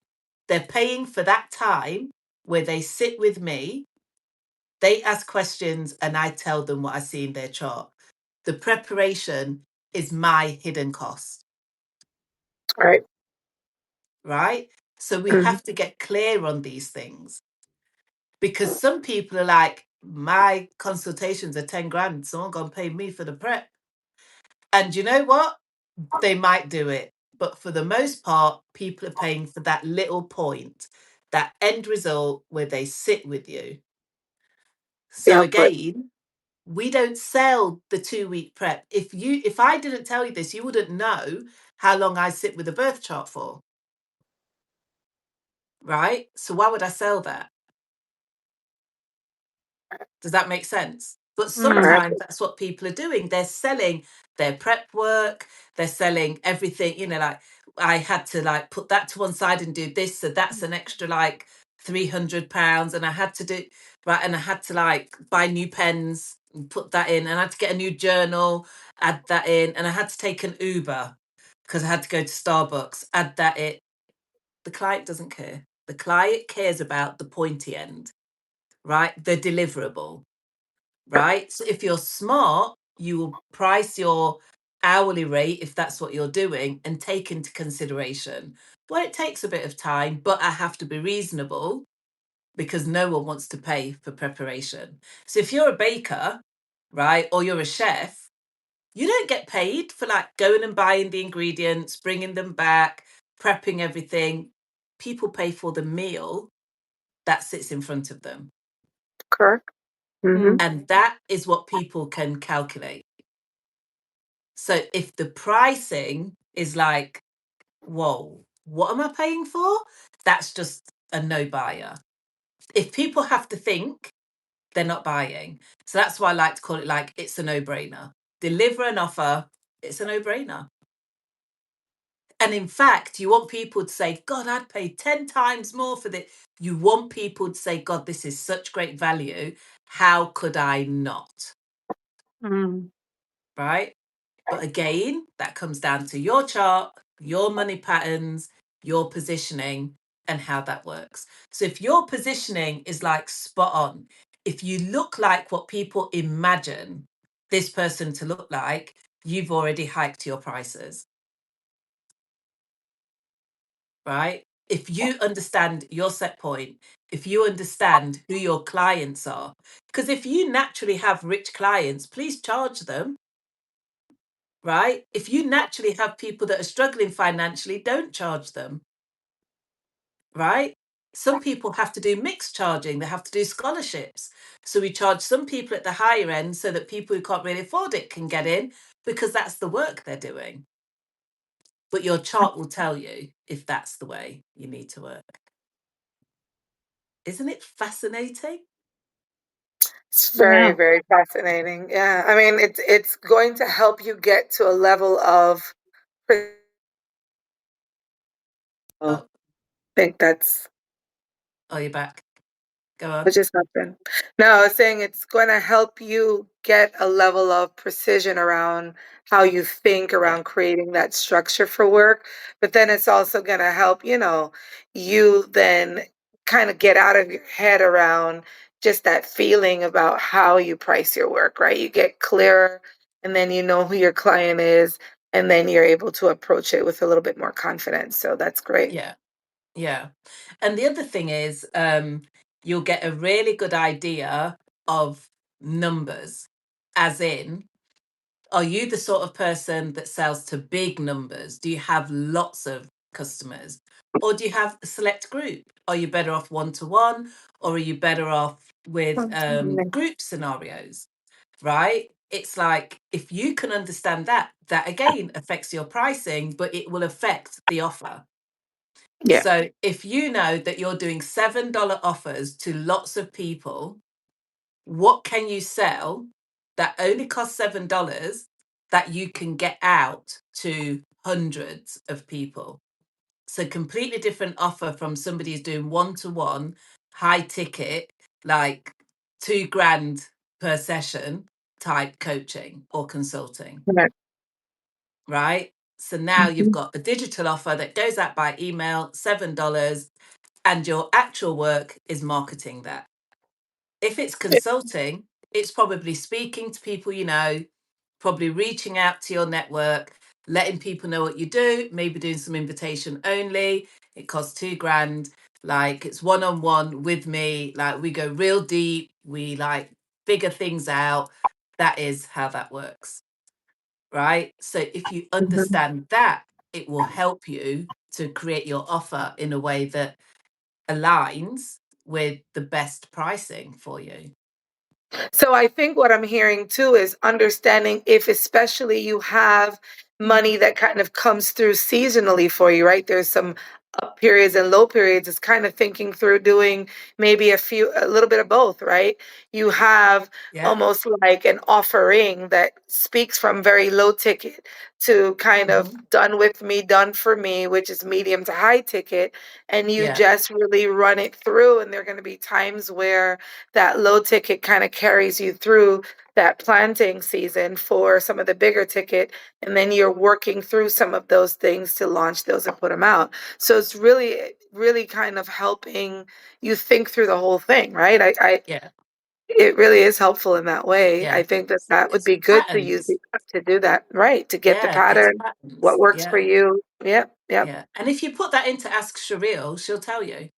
They're paying for that time where they sit with me, they ask questions, and I tell them what I see in their chart. The preparation is my hidden cost. Right. Right? So we have to get clear on these things. Because some people are like, my consultations are £10,000. Someone gonna pay me for the prep. And you know what? They might do it. But for the most part, people are paying for that little point, that end result where they sit with you. The So output. again, we don't sell the 2-week prep. If I didn't tell you this, you wouldn't know how long I sit with a birth chart for. Right? So why would I sell that? Does that make sense? But sometimes that's what people are doing. They're selling their prep work, they're selling everything, like I had to like put that to one side and do this. So that's an extra like £300. And I had to do right. And I had to like buy new pens and put that in. And I had to get a new journal, add that in. And I had to take an Uber because I had to go to Starbucks, add that in. The client doesn't care. The client cares about the pointy end, right? The deliverable. Right? So if you're smart, you will price your hourly rate, if that's what you're doing, and take into consideration, well, it takes a bit of time, but I have to be reasonable because no one wants to pay for preparation. So if you're a baker, right, or you're a chef, you don't get paid for like going and buying the ingredients, bringing them back, prepping everything. People pay for the meal that sits in front of them. Correct. Mm-hmm. And that is what people can calculate. So if the pricing is like, whoa, what am I paying for? That's just a no buyer. If people have to think, they're not buying. So that's why I like to call it like it's a no-brainer. Deliver an offer, it's a no-brainer. And in fact, you want people to say, God, I'd pay 10 times more for this. You want people to say, God, this is such great value. How could I not? Right? But again, that comes down to your chart, your money patterns, your positioning, and how that works. So if your positioning is like spot on, if you look like what people imagine this person to look like, you've already hiked your prices. Right? If you understand your set point, if you understand who your clients are, because if you naturally have rich clients, please charge them. Right? If you naturally have people that are struggling financially, don't charge them. Right? Some people have to do mixed charging, they have to do scholarships. So we charge some people at the higher end so that people who can't really afford it can get in because that's the work they're doing. But your chart will tell you if that's the way you need to work. Isn't it fascinating? It's very, very fascinating. Yeah. I mean, it's going to help you get to a level of I think that's Oh, you're back. Go on. what just happened. No, I was saying it's going to help you get a level of precision around how you think around creating that structure for work. But then it's also going to help, you then kind of get out of your head around just that feeling about how you price your work, right? You get clearer and then you know who your client is, and then you're able to approach it with a little bit more confidence. So that's great. Yeah. Yeah. And the other thing is, you'll get a really good idea of numbers, as in, are you the sort of person that sells to big numbers? Do you have lots of customers? Or do you have a select group? Are you better off one-to-one? Or are you better off with group scenarios? Right? It's like, if you can understand that again affects your pricing, but it will affect the offer. Yeah. So if you know that you're doing $7 offers to lots of people, what can you sell that only costs $7 that you can get out to hundreds of people? So completely different offer from somebody who's doing one-to-one, high ticket, like $2,000 per session type coaching or consulting. Right. Right? So now you've got a digital offer that goes out by email, $7, and your actual work is marketing that. If it's consulting, it's probably speaking to people you know, probably reaching out to your network, letting people know what you do, maybe doing some invitation only. It costs $2,000. Like, it's one-on-one with me. Like, we go real deep. We like figure things out. That is how that works. Right? So if you understand that, it will help you to create your offer in a way that aligns with the best pricing for you. So I think what I'm hearing too is understanding if especially you have money that kind of comes through seasonally for you, right? There's some up periods and low periods. It's kind of thinking through doing maybe a little bit of both, right? You have Yeah. almost like an offering that speaks from very low ticket to kind of done with me, done for me, which is medium to high ticket. And you Yeah. just really run it through. And there are going to be times where that low ticket kind of carries you through that planting season for some of the bigger ticket, and then you're working through some of those things to launch those and put them out. So it's really kind of helping you think through the whole thing, right? Yeah. It really is helpful in that way. Yeah. I think that would It's be good to use patterns. to do that, right? To get the Yeah, it's pattern, what patterns. works for Yeah. you. Yep. Yeah. And if you put that into Ask Shereel, she'll tell you,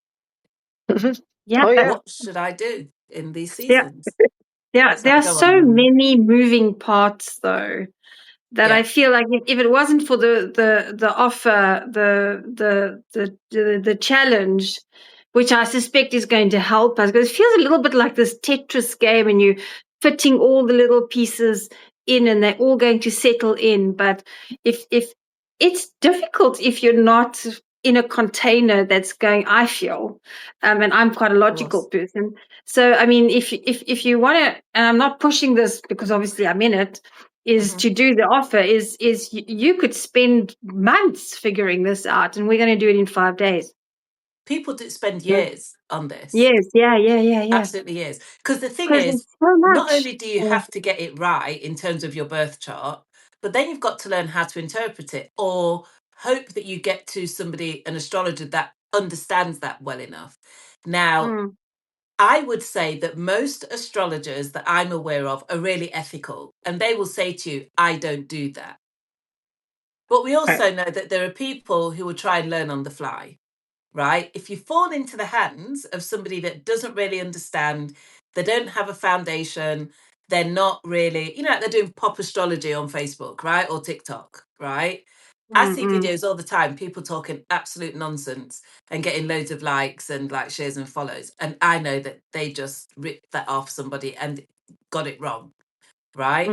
Yeah, Oh yeah. what should I do in these yeah, seasons? yeah. So There are go on, so Amanda. many moving parts, though, that I Yeah. feel like if it wasn't for the offer, the challenge, which I suspect is going to help us, because it feels a little bit like this Tetris game, and you fitting all the little pieces in, and they're all going to settle in. But if it's difficult if you're not in a container that's going, I feel, and I'm quite a Of logical course. person. So I mean, if you want to, and I'm not pushing this because obviously I'm in it, is to do the offer is you could spend months figuring this out, and we're going to do it in 5 days. People do spend years on this. Yes, yeah. Absolutely years. Because the thing Because is, there's so not much. only do you have to get it right in terms of your birth chart, but then you've got to learn how to interpret it or hope that you get to somebody, an astrologer that understands that well enough. Now, I would say that most astrologers that I'm aware of are really ethical, and they will say to you, I don't do that. But we also know that there are people who will try and learn on the fly, right? If you fall into the hands of somebody that doesn't really understand, they don't have a foundation, they're not really, like they're doing pop astrology on Facebook, right? Or TikTok, right? I see videos all the time, people talking absolute nonsense and getting loads of likes and like shares and follows. And I know that they just ripped that off somebody and got it wrong, right?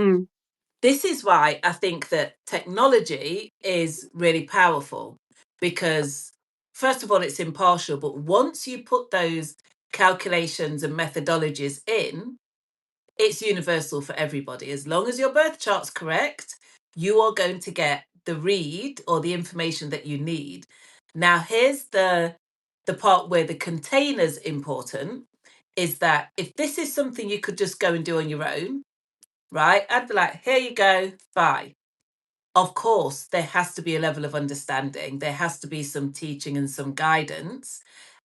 This is why I think that technology is really powerful because, first of all, it's impartial. But once you put those calculations and methodologies in, it's universal for everybody. As long as your birth chart's correct, you are going to get the read or the information that you need. Now, here's the part where the container's important is that if this is something you could just go and do on your own, right? I'd be like, here you go, bye. Of course, there has to be a level of understanding. There has to be some teaching and some guidance.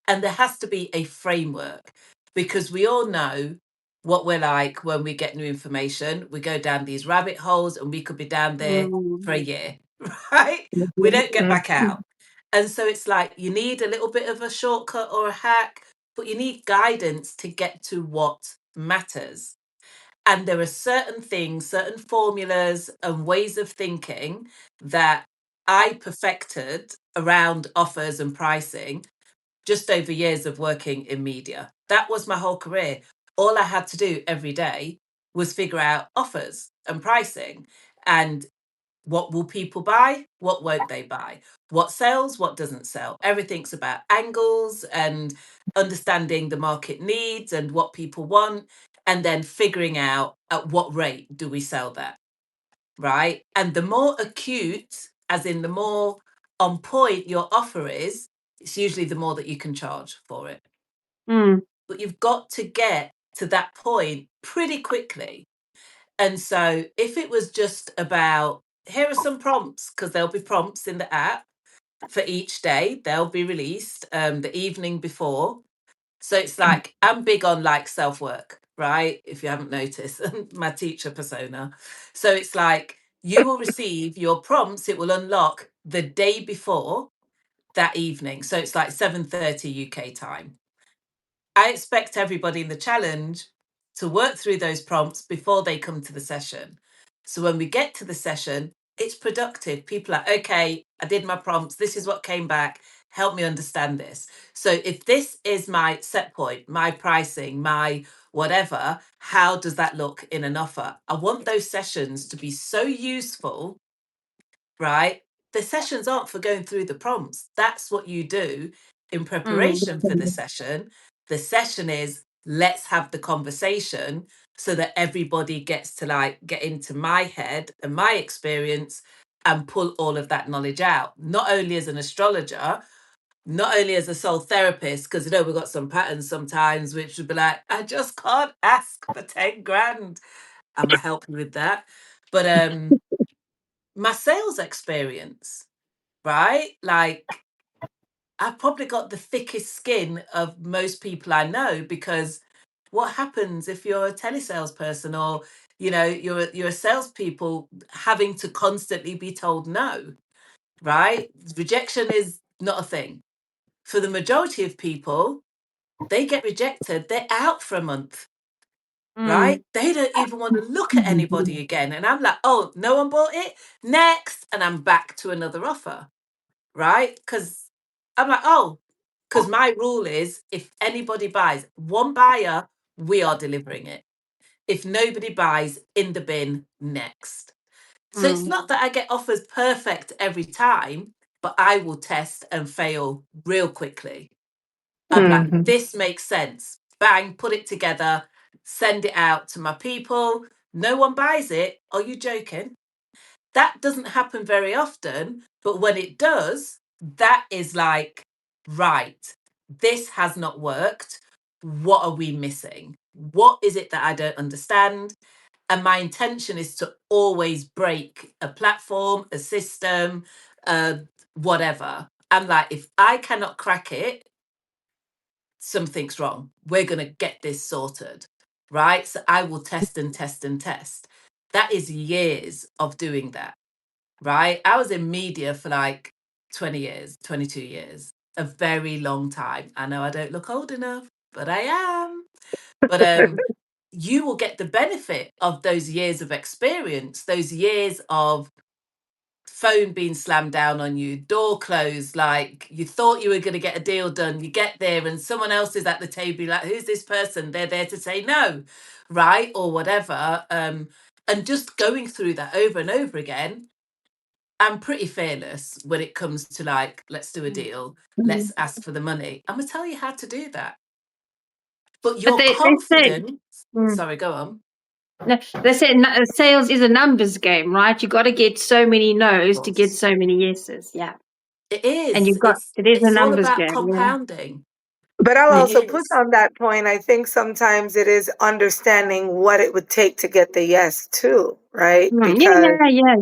And there has to be a framework because we all know what we're like when we get new information. We go down these rabbit holes and we could be down there for a year, right? We don't get back out. And so it's like you need a little bit of a shortcut or a hack, but you need guidance to get to what matters. And there are certain things, certain formulas and ways of thinking that I perfected around offers and pricing just over years of working in media. That was my whole career. All I had to do every day was figure out offers and pricing and what will people buy? What won't they buy? What sells? What doesn't sell? Everything's about angles and understanding the market needs and what people want, and then figuring out at what rate do we sell that, right? And the more acute, as in the more on point your offer is, it's usually the more that you can charge for it. But you've got to get to that point pretty quickly. And so if it was just about, here are some prompts, because there'll be prompts in the app for each day, they'll be released the evening before. So it's like, I'm big on like self-work, right? If you haven't noticed, my teacher persona. So it's like, you will receive your prompts, it will unlock the day before that evening. So it's like 7:30 UK time. I expect everybody in the challenge to work through those prompts before they come to the session. So when we get to the session, it's productive. People are, okay, I did my prompts. This is what came back. help me understand this. So if this is my set point, my pricing, my whatever, how does that look in an offer? I want those sessions to be so useful, right? The sessions aren't for going through the prompts. That's what you do in preparation for the session. The session is, let's have the conversation so that everybody gets to like get into my head and my experience and pull all of that knowledge out, not only as an astrologer, not only as a soul therapist, because you know we've got some patterns sometimes which would be like, I just can't ask for 10 grand. I'm gonna help you with that. But my sales experience, right? Like I've probably got the thickest skin of most people I know, because what happens if you're a telesalesperson, or you know you're a salespeople having to constantly be told no, right? Rejection is not a thing. For the majority of people, they get rejected, they're out for a month, right? They don't even want to look at anybody again. And I'm like, oh, no one bought it? Next. And I'm back to another offer, right? Because I'm like, oh, because my rule is if anybody buys, one buyer, we are delivering it. If nobody buys, in the bin, next. So it's not that I get offers perfect every time, but I will test and fail real quickly. I'm like, this makes sense. Bang, put it together, send it out to my people. No one buys it. Are you joking? That doesn't happen very often, but when it does, that is like, right, this has not worked. What are we missing? What is it that I don't understand? And my intention is to always break a platform, a system, whatever. I'm like, if I cannot crack it, something's wrong. We're going to get this sorted, right? So I will test and test and test. That is years of doing that, right? I was in media for like 20 years, 22 years, a very long time. I know I don't look old enough, but I am. But you will get the benefit of those years of experience, those years of phone being slammed down on you, door closed, like you thought you were going to get a deal done. You get there and someone else is at the table, like, who's this person? They're there to say no, right? Or whatever. And just going through that over and over again. I'm pretty fearless when it comes to like, let's do a deal, let's ask for the money. I'm going to tell you how to do that. But you're they confident. say, Sorry, go on. no, they say sales is a numbers game, right? You got to get so many no's to get so many yeses. Yeah, It and is. it is a It's all numbers about game. compounding. But I'll It also put is. on that point, I think sometimes it is understanding what it would take to get the yes too, right? Because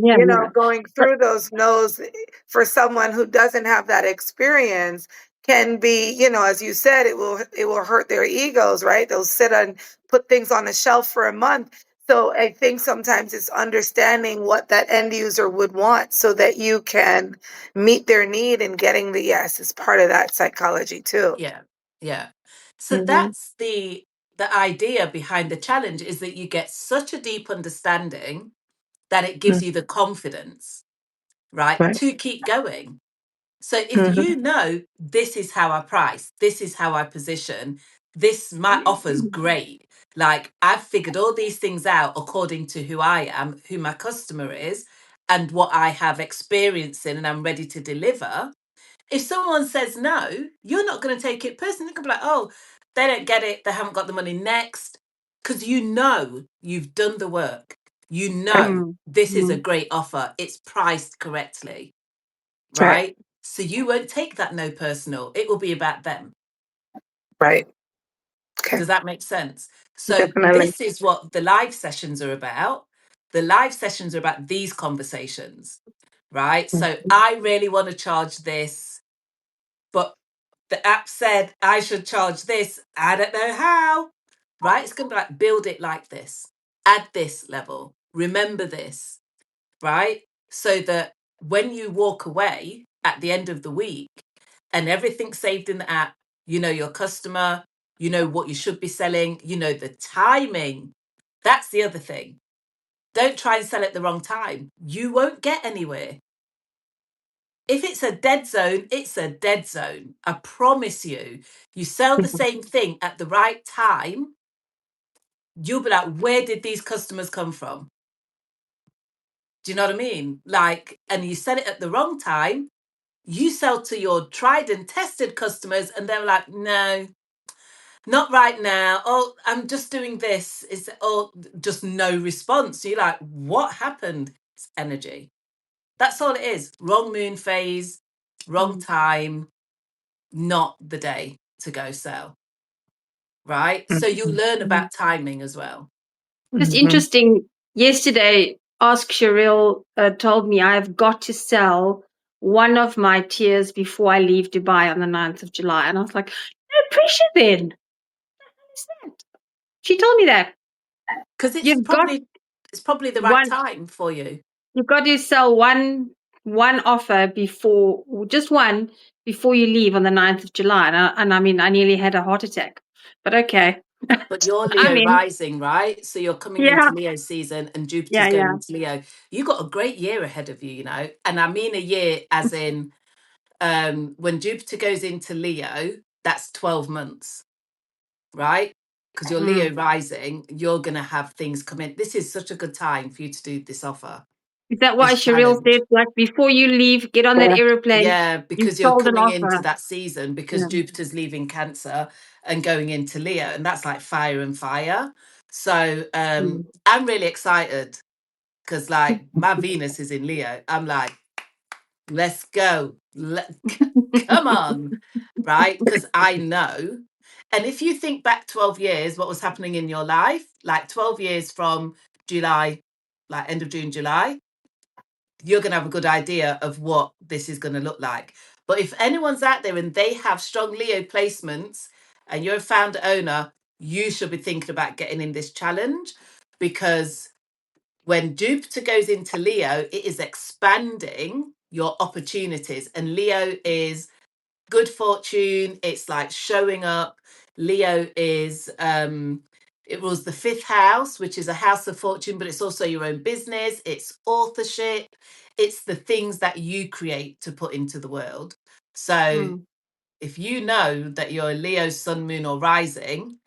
Yeah. going through those no's for someone who doesn't have that experience can be, as you said, it will hurt their egos, right? They'll sit and put things on a shelf for a month. So I think sometimes it's understanding what that end user would want so that you can meet their need, and getting the yes is part of that psychology too. Yeah. So that's the idea behind the challenge, is that you get such a deep understanding that it gives you the confidence, right, to keep going. So if you know, this is how I price, this is how I position, my offer's great. Like I've figured all these things out according to who I am, who my customer is, and what I have experience in, and I'm ready to deliver. If someone says no, you're not going to take it personally. You're going to be like, oh, they don't get it. They haven't got the money, next. Because you've done the work. You know this is a great offer. It's priced correctly, right? So you won't take that no personal. It will be about them. Right. Okay. Does that make sense? So Definitely. this is what the live sessions are about. The live sessions are about these conversations, right? So I really want to charge this, but the app said I should charge this. I don't know how, right? It's going to be like, build it like this, add this level, remember this, right? So that when you walk away at the end of the week and everything's saved in the app, you know your customer, you know what you should be selling, you know the timing. That's the other thing. Don't try and sell at the wrong time. You won't get anywhere. If it's a dead zone, it's a dead zone. I promise you. You sell the same thing at the right time, you'll be like, where did these customers come from? Do you know what I mean? Like, and you sell it at the wrong time, you sell to your tried and tested customers, and they're like, no, not right now. Oh, I'm just doing this. Is just no response. So you're like, what happened? It's energy. That's all it is. Wrong moon phase, wrong time, not the day to go sell. Right? So you'll learn about timing as well. Just interesting. Yesterday, Ask Cheryl told me I've got to sell one of my tiers before I leave Dubai on the 9th of July. And I was like, no pressure then. What the hell is that? She told me that. Because it's You've got probably the right one, time for you. you've got to sell one offer before, just one, before you leave on the 9th of July. And I mean, I nearly had a heart attack. But okay. But you're I Leo mean, rising, right? So you're coming yeah, into Leo season and Jupiter's yeah, going yeah. into Leo. You've got a great year ahead of you, you know. And I mean a year as in when Jupiter goes into Leo, that's 12 months, right? Because you're Leo rising, you're going to have things come in. This is such a good time for you to do this offer. Is that why This Cheryl challenge. said, like, before you leave, get on that aeroplane? Yeah, You because you're sold an coming offer. into that season because Yeah. Jupiter's leaving Cancer and going into Leo, and that's like fire and fire. So I'm really excited because like my Venus is in Leo. I'm like, let's go. Come on, right? Because I know. And if you think back 12 years, what was happening in your life, like 12 years from July, like end of June, July, you're going to have a good idea of what this is going to look like. But if anyone's out there and they have strong Leo placements and you're a founder owner, you should be thinking about getting in this challenge, because when Jupiter goes into Leo, it is expanding your opportunities. And Leo is good fortune. It's like showing up. Leo is it rules the 5th house, which is a house of fortune, but it's also your own business, it's authorship, it's the things that you create to put into the world. So if you know that you're a Leo sun, moon, or rising,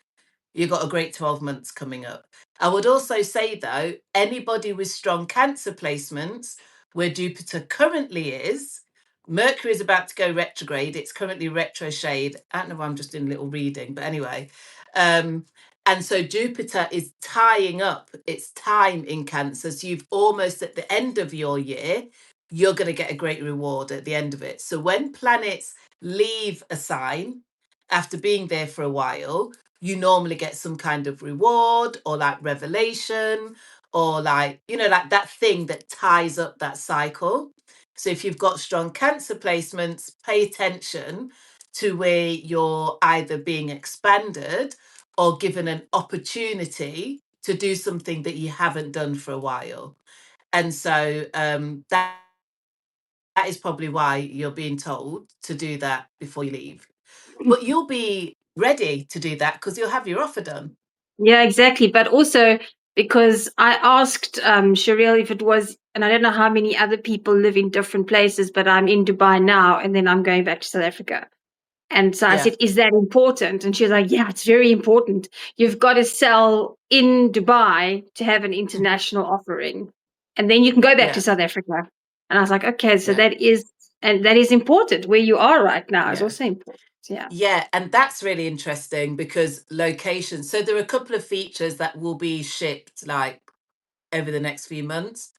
you've got a great 12 months coming up. I would also say, though, anybody with strong Cancer placements, where Jupiter currently is, Mercury is about to go retrograde. It's currently retro shade. I don't know why I'm just doing a little reading, but anyway. And so Jupiter is tying up its time in Cancer. So you've almost at the end of your year, you're going to get a great reward at the end of it. So when planets leave a sign after being there for a while, you normally get some kind of reward or like revelation or like, you know, like that thing that ties up that cycle. So if you've got strong Cancer placements, pay attention to where you're either being expanded or given an opportunity to do something that you haven't done for a while. And so that is probably why you're being told to do that before you leave. But you'll be ready to do that because you'll have your offer done. Yeah, exactly. But also because I asked Cheryl if it was, and I don't know how many other people live in different places, but I'm in Dubai now and then I'm going back to South Africa. And so I said, is that important? And she was like, yeah, it's very important. You've got to sell in Dubai to have an international offering. And then you can go back to South Africa. And I was like, okay, so that is important. Where you are right now is also important. Yeah, and that's really interesting because location. So there are a couple of features that will be shipped like over the next few months.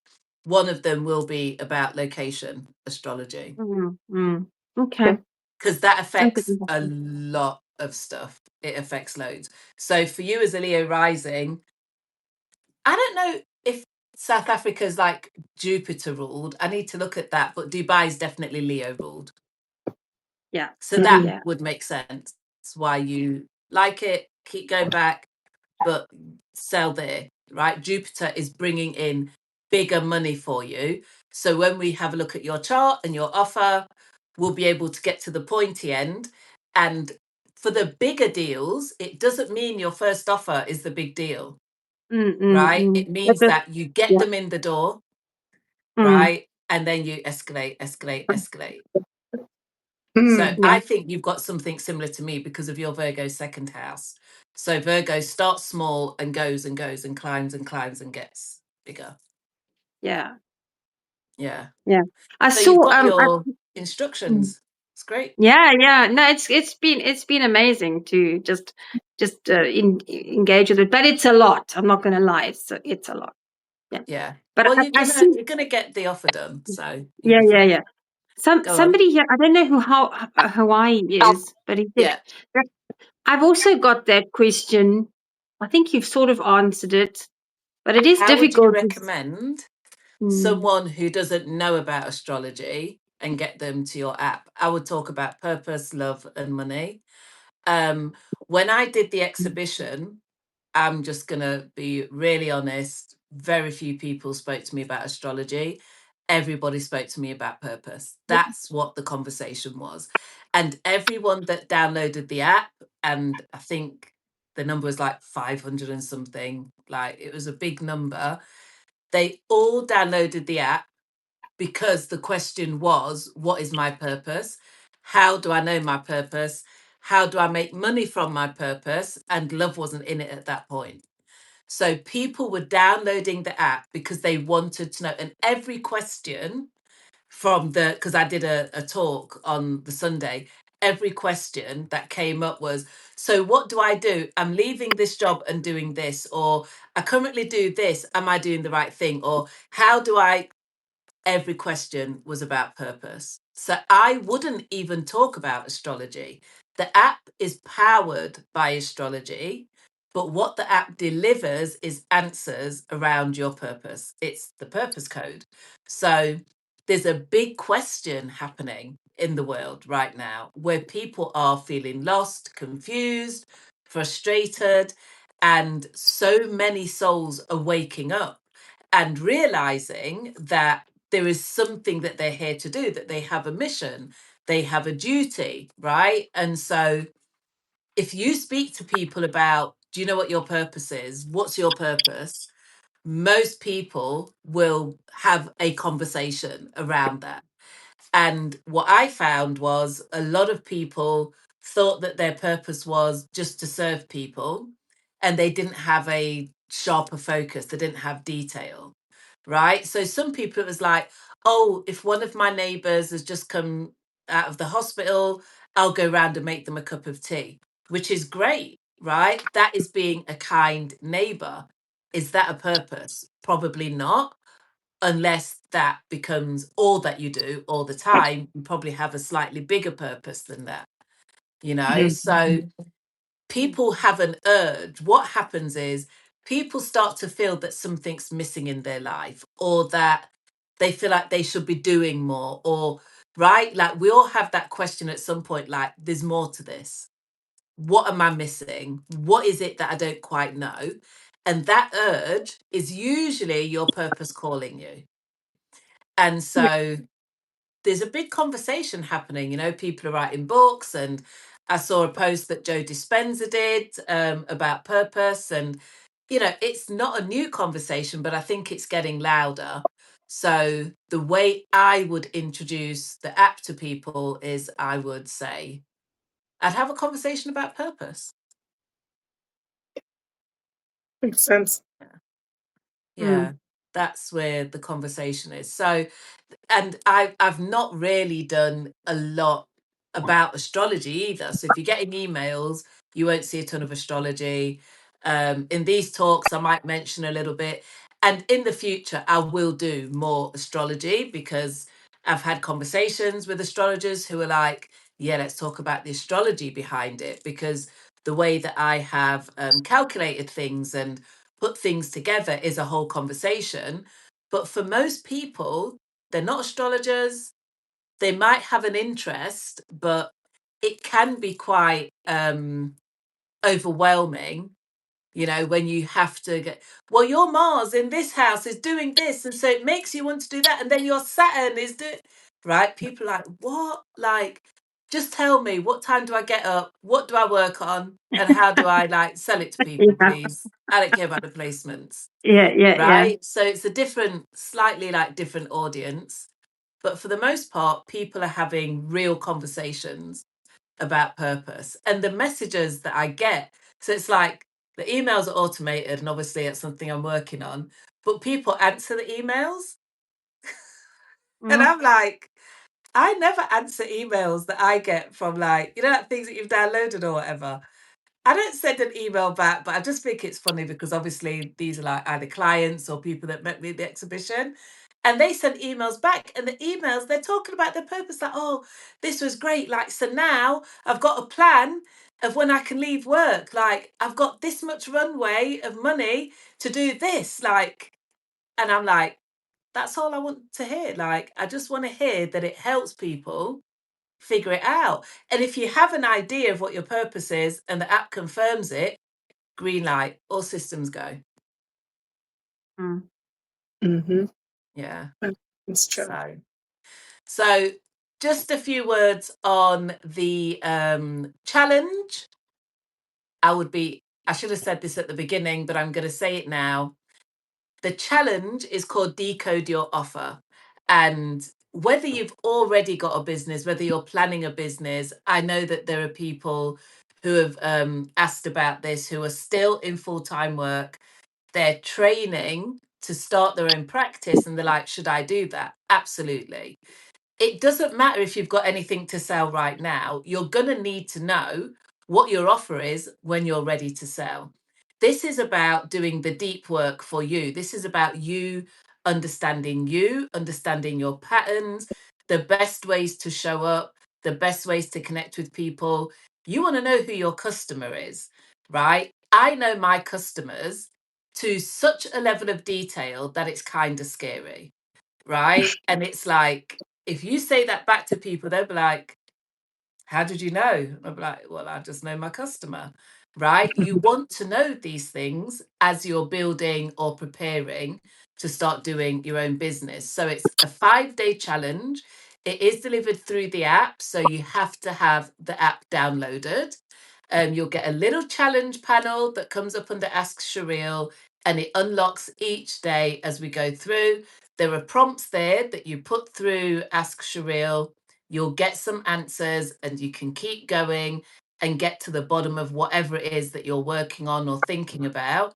One of them will be about location astrology. Okay. Because that affects a lot of stuff. It affects loads. So for you as a Leo rising, I don't know if South Africa's like Jupiter ruled. I need to look at that, but Dubai is definitely Leo ruled. Yeah. So that would make sense. That's why you like it, keep going back, but sell there, right? Jupiter is bringing in bigger money for you. So when we have a look at your chart and your offer, we'll be able to get to the pointy end. And for the bigger deals, it doesn't mean your first offer is the big deal, right? It means that you get them in the door, right? and then you escalate. Mm, So Yeah. I think you've got something similar to me because of your Virgo second house. So Virgo starts small and goes and goes and climbs and gets bigger. Yeah. Yeah. Yeah. I So you've saw got your instructions. It's great. yeah. No, it's been amazing to just engage with it, but it's a lot. I'm not going to lie, it's a lot. Yeah. But Well, I see. you're gonna get the offer done. So you'll Yeah, be fine. yeah. Go on. Somebody here, I don't know who Hawaii is, but he said, Yeah. I've also got that question. I think you've sort of answered it, but it is How would you difficult. recommend Mm. someone who doesn't know about astrology and get them to your app? I would talk about purpose, love, and money. When I did the exhibition, I'm just gonna be really honest, very few people spoke to me about astrology. Everybody spoke to me about purpose. That's what the conversation was. And everyone that downloaded the app, and I think the number was like 500 and something, like it was a big number, they all downloaded the app because the question was, what is my purpose? How do I know my purpose? How do I make money from my purpose? And love wasn't in it at that point. So people were downloading the app because they wanted to know. And every question because I did a talk on the Sunday, every question that came up was, so what do I do? I'm leaving this job and doing this, or I currently do this. Am I doing the right thing? Or how do I every question was about purpose. So I wouldn't even talk about astrology. The app is powered by astrology, but what the app delivers is answers around your purpose. It's the purpose code. So there's a big question happening in the world right now where people are feeling lost, confused, frustrated, and so many souls are waking up and realizing that there is something that they're here to do, that they have a mission, they have a duty, right? And so if you speak to people about, do you know what your purpose is? What's your purpose? Most people will have a conversation around that. And what I found was a lot of people thought that their purpose was just to serve people, and they didn't have a sharper focus, they didn't have detail, right? So some people, it was like, oh, if one of my neighbors has just come out of the hospital, I'll go round and make them a cup of tea, which is great, right? That is being a kind neighbor. Is that a purpose? Probably not, unless that becomes all that you do all the time. You probably have a slightly bigger purpose than that, you know? So people have an urge. What happens is people start to feel that something's missing in their life, or that they feel like they should be doing more, or right, like we all have that question at some point, like there's more to this. What am I missing? What is it that I don't quite know? And that urge is usually your purpose calling you. And so there's a big conversation happening. You know, people are writing books, and I saw a post that Joe Dispenza did about purpose. And, you know, it's not a new conversation, but I think it's getting louder. So the way I would introduce the app to people is I would say, I'd have a conversation about purpose. makes sense. Yeah, that's where the conversation is. So, and I've not really done a lot about astrology either. So if you're getting emails, you won't see a ton of astrology. In these talks, I might mention a little bit. And in the future, I will do more astrology because I've had conversations with astrologers who are like, yeah, let's talk about the astrology behind it, because the way that I have calculated things and put things together is a whole conversation. But for most people, they're not astrologers. They might have an interest, but it can be quite overwhelming, you know, when you have to get, well, your Mars in this house is doing this. And so it makes you want to do that. And then your Saturn is doing, right? People are like, what? Like, just tell me, what time do I get up? What do I work on? And how do I like sell it to people, Yeah. please? I don't care about the placements. Yeah. Right. So it's a different, slightly like different audience. but for the most part, people are having real conversations about purpose. And the messages that I get, so it's like the emails are automated, and obviously it's something I'm working on, but people answer the emails. And I'm like, I never answer emails that I get from, like, like things that you've downloaded or whatever. I don't send an email back, but I just think it's funny because obviously these are like either clients or people that met me at the exhibition. And they send emails back, and the emails, they're talking about their purpose, like, oh, this was great. Like, so now I've got a plan of when I can leave work. Like, I've got this much runway of money to do this. Like, and I'm like, that's all I want to hear. Like, I just want to hear that it helps people figure it out. And if you have an idea of what your purpose is and the app confirms it, green light, all systems go. Mm-hmm. Yeah. It's true. So just a few words on the challenge. I should have said this at the beginning, but I'm going to say it now. The challenge is called Decode Your Offer. And whether you've already got a business, whether you're planning a business, I know that there are people who have asked about this who are still in full-time work. They're training to start their own practice, and they're like, should I do that? Absolutely. It doesn't matter if you've got anything to sell right now. You're going to need to know what your offer is when you're ready to sell. This is about doing the deep work for you. This is about you, understanding your patterns, the best ways to show up, the best ways to connect with people. You want to know who your customer is, right? I know my customers to such a level of detail that it's kind of scary, right? And it's like, if you say that back to people, they'll be like, how did you know? I'll be like, well, I just know my customer, right? You want to know these things as you're building or preparing to start doing your own business. So it's a 5-day challenge. It is delivered through the app, so you have to have the app downloaded. You'll get a little challenge panel that comes up under Ask Shereel, and it unlocks each day as we go through. There are prompts there that you put through Ask Shereel. You'll get some answers, and you can keep going and get to the bottom of whatever it is that you're working on or thinking about.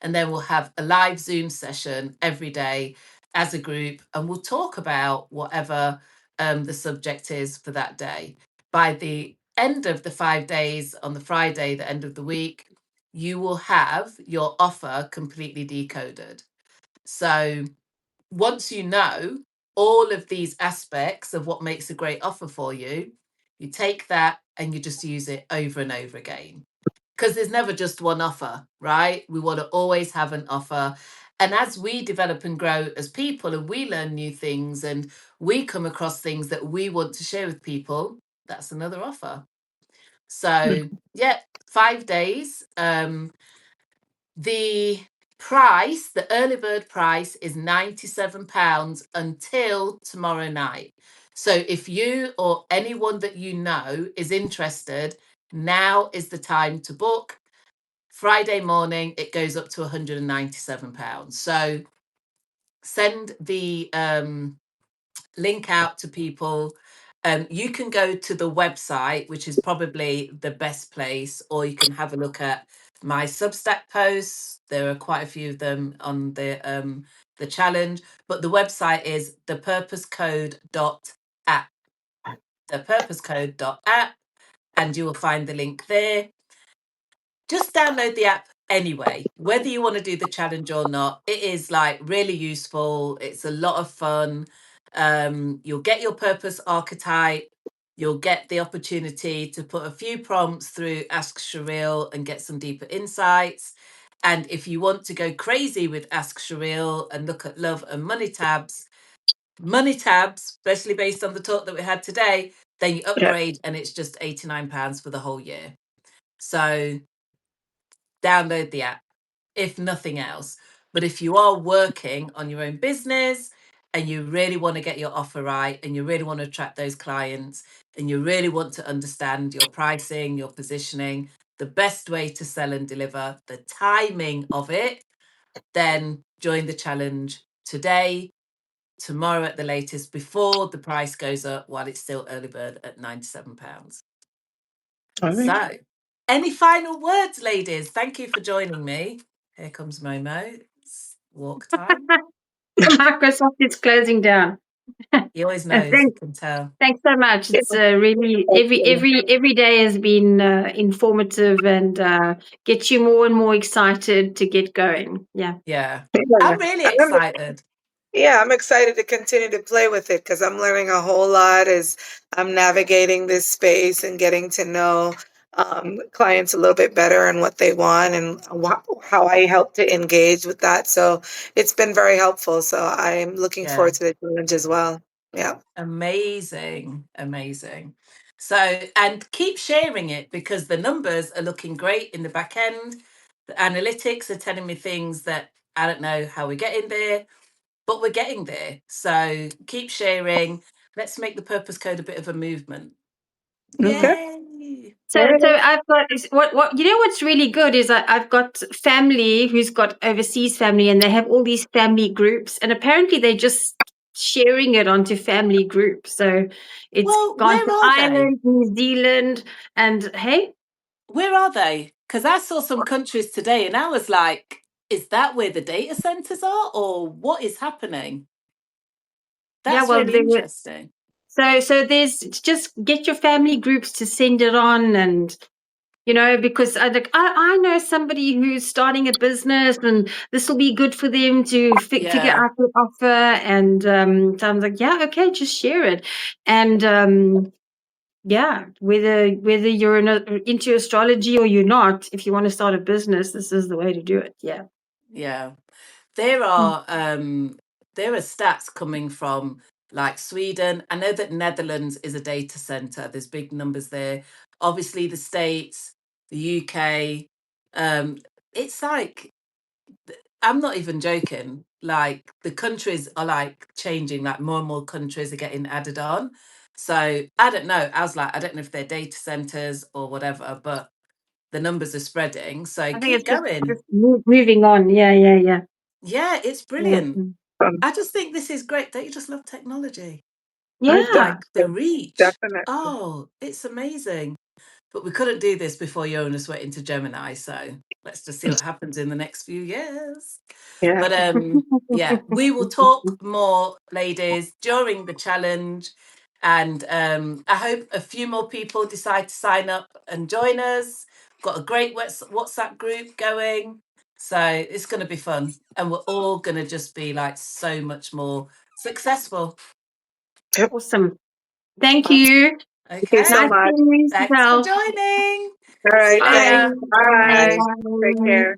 And then we'll have a live Zoom session every day as a group, and we'll talk about whatever the subject is for that day. By the end of the 5 days, on the Friday, the end of the week, you will have your offer completely decoded. So once you know all of these aspects of what makes a great offer for you, you take that and you just use it over and over again. Because there's never just one offer, right? We want to always have an offer. And as we develop and grow as people, and we learn new things, and we come across things that we want to share with people, that's another offer. So yeah, 5 days. The price, the early bird price, is £97 until tomorrow night. So if you or anyone that you know is interested, now is the time to book. Friday morning, it goes up to £197. So send the link out to people. You can go to the website, which is probably the best place, or you can have a look at my Substack posts. There are quite a few of them on the challenge, but the website is thepurposecode.app. Thepurposecode.app, and you will find the link there. Just download the app anyway, whether you want to do the challenge or not. It is like really useful. It's a lot of fun. You'll get your purpose archetype. You'll get the opportunity to put a few prompts through Ask Shereel and get some deeper insights. And if you want to go crazy with Ask Shereel and look at love and money tabs, especially based on the talk that we had today, then you upgrade and it's just £89 for the whole year. So download the app, if nothing else. But if you are working on your own business and you really want to get your offer right, and you really want to attract those clients, and you really want to understand your pricing, your positioning, the best way to sell and deliver, the timing of it, then join the challenge today. tomorrow at the latest, before the price goes up, while it's still early bird at £97. All right. So, any final words, ladies? Thank you for joining me. Here comes Momo. It's walk time. Microsoft is closing down. He always knows, you can tell. Thanks so much. It's really every day has been informative and gets you more and more excited to get going. Yeah. Yeah. Yeah. I'm really excited. Yeah, I'm excited to continue to play with it because I'm learning a whole lot as I'm navigating this space and getting to know clients a little bit better and what they want and how I help to engage with that. So it's been very helpful. So I'm looking Yeah. forward to the challenge as well. Yeah. Amazing. Amazing. So, and keep sharing it because the numbers are looking great in the back end. The analytics are telling me things that I don't know how we're getting there, but we're getting there. So keep sharing. Let's make the purpose code a bit of a movement. Okay. Yay. So I've got what you know what's really good is I've got family who's got overseas family and they have all these family groups and apparently they're just sharing it onto family groups. So it's Well, gone where to are they? Ireland, New Zealand, and hey, Where are they? Because I saw some countries today and I was like, is that where the data centers are or what is happening? That's well, really interesting. So there's just get your family groups to send it on, and you know, because I know somebody who's starting a business, and this will be good for them to figure Yeah. out the offer. And so I'm like, yeah, okay, just share it. And yeah, whether you're into astrology or you're not, if you want to start a business, this is the way to do it. Yeah. Yeah. There are stats coming from like Sweden. I know that Netherlands is a data center. There's big numbers there. Obviously the States, the UK. It's like, I'm not even joking. Like the countries are like changing, like more and more countries are getting added on. So I don't know. I was like, I don't know if they're data centers or whatever, but the numbers are spreading. So I think keep it's just going. moving on. Yeah. Yeah, it's brilliant. I just think this is great. Don't you just love technology? Yeah. Like the reach. Definitely. Oh, it's amazing. But we couldn't do this before Jonas went into Gemini. So let's just see what happens in the next few years. Yeah. But yeah, we will talk more, ladies, during the challenge. And I hope a few more people decide to sign up and join us. Got a great WhatsApp group going. So it's going to be fun. And we're all going to just be like so much more successful. Awesome. Thank you. Okay. so much. Thanks for joining. All right. See you later. Thanks. Bye. Take care.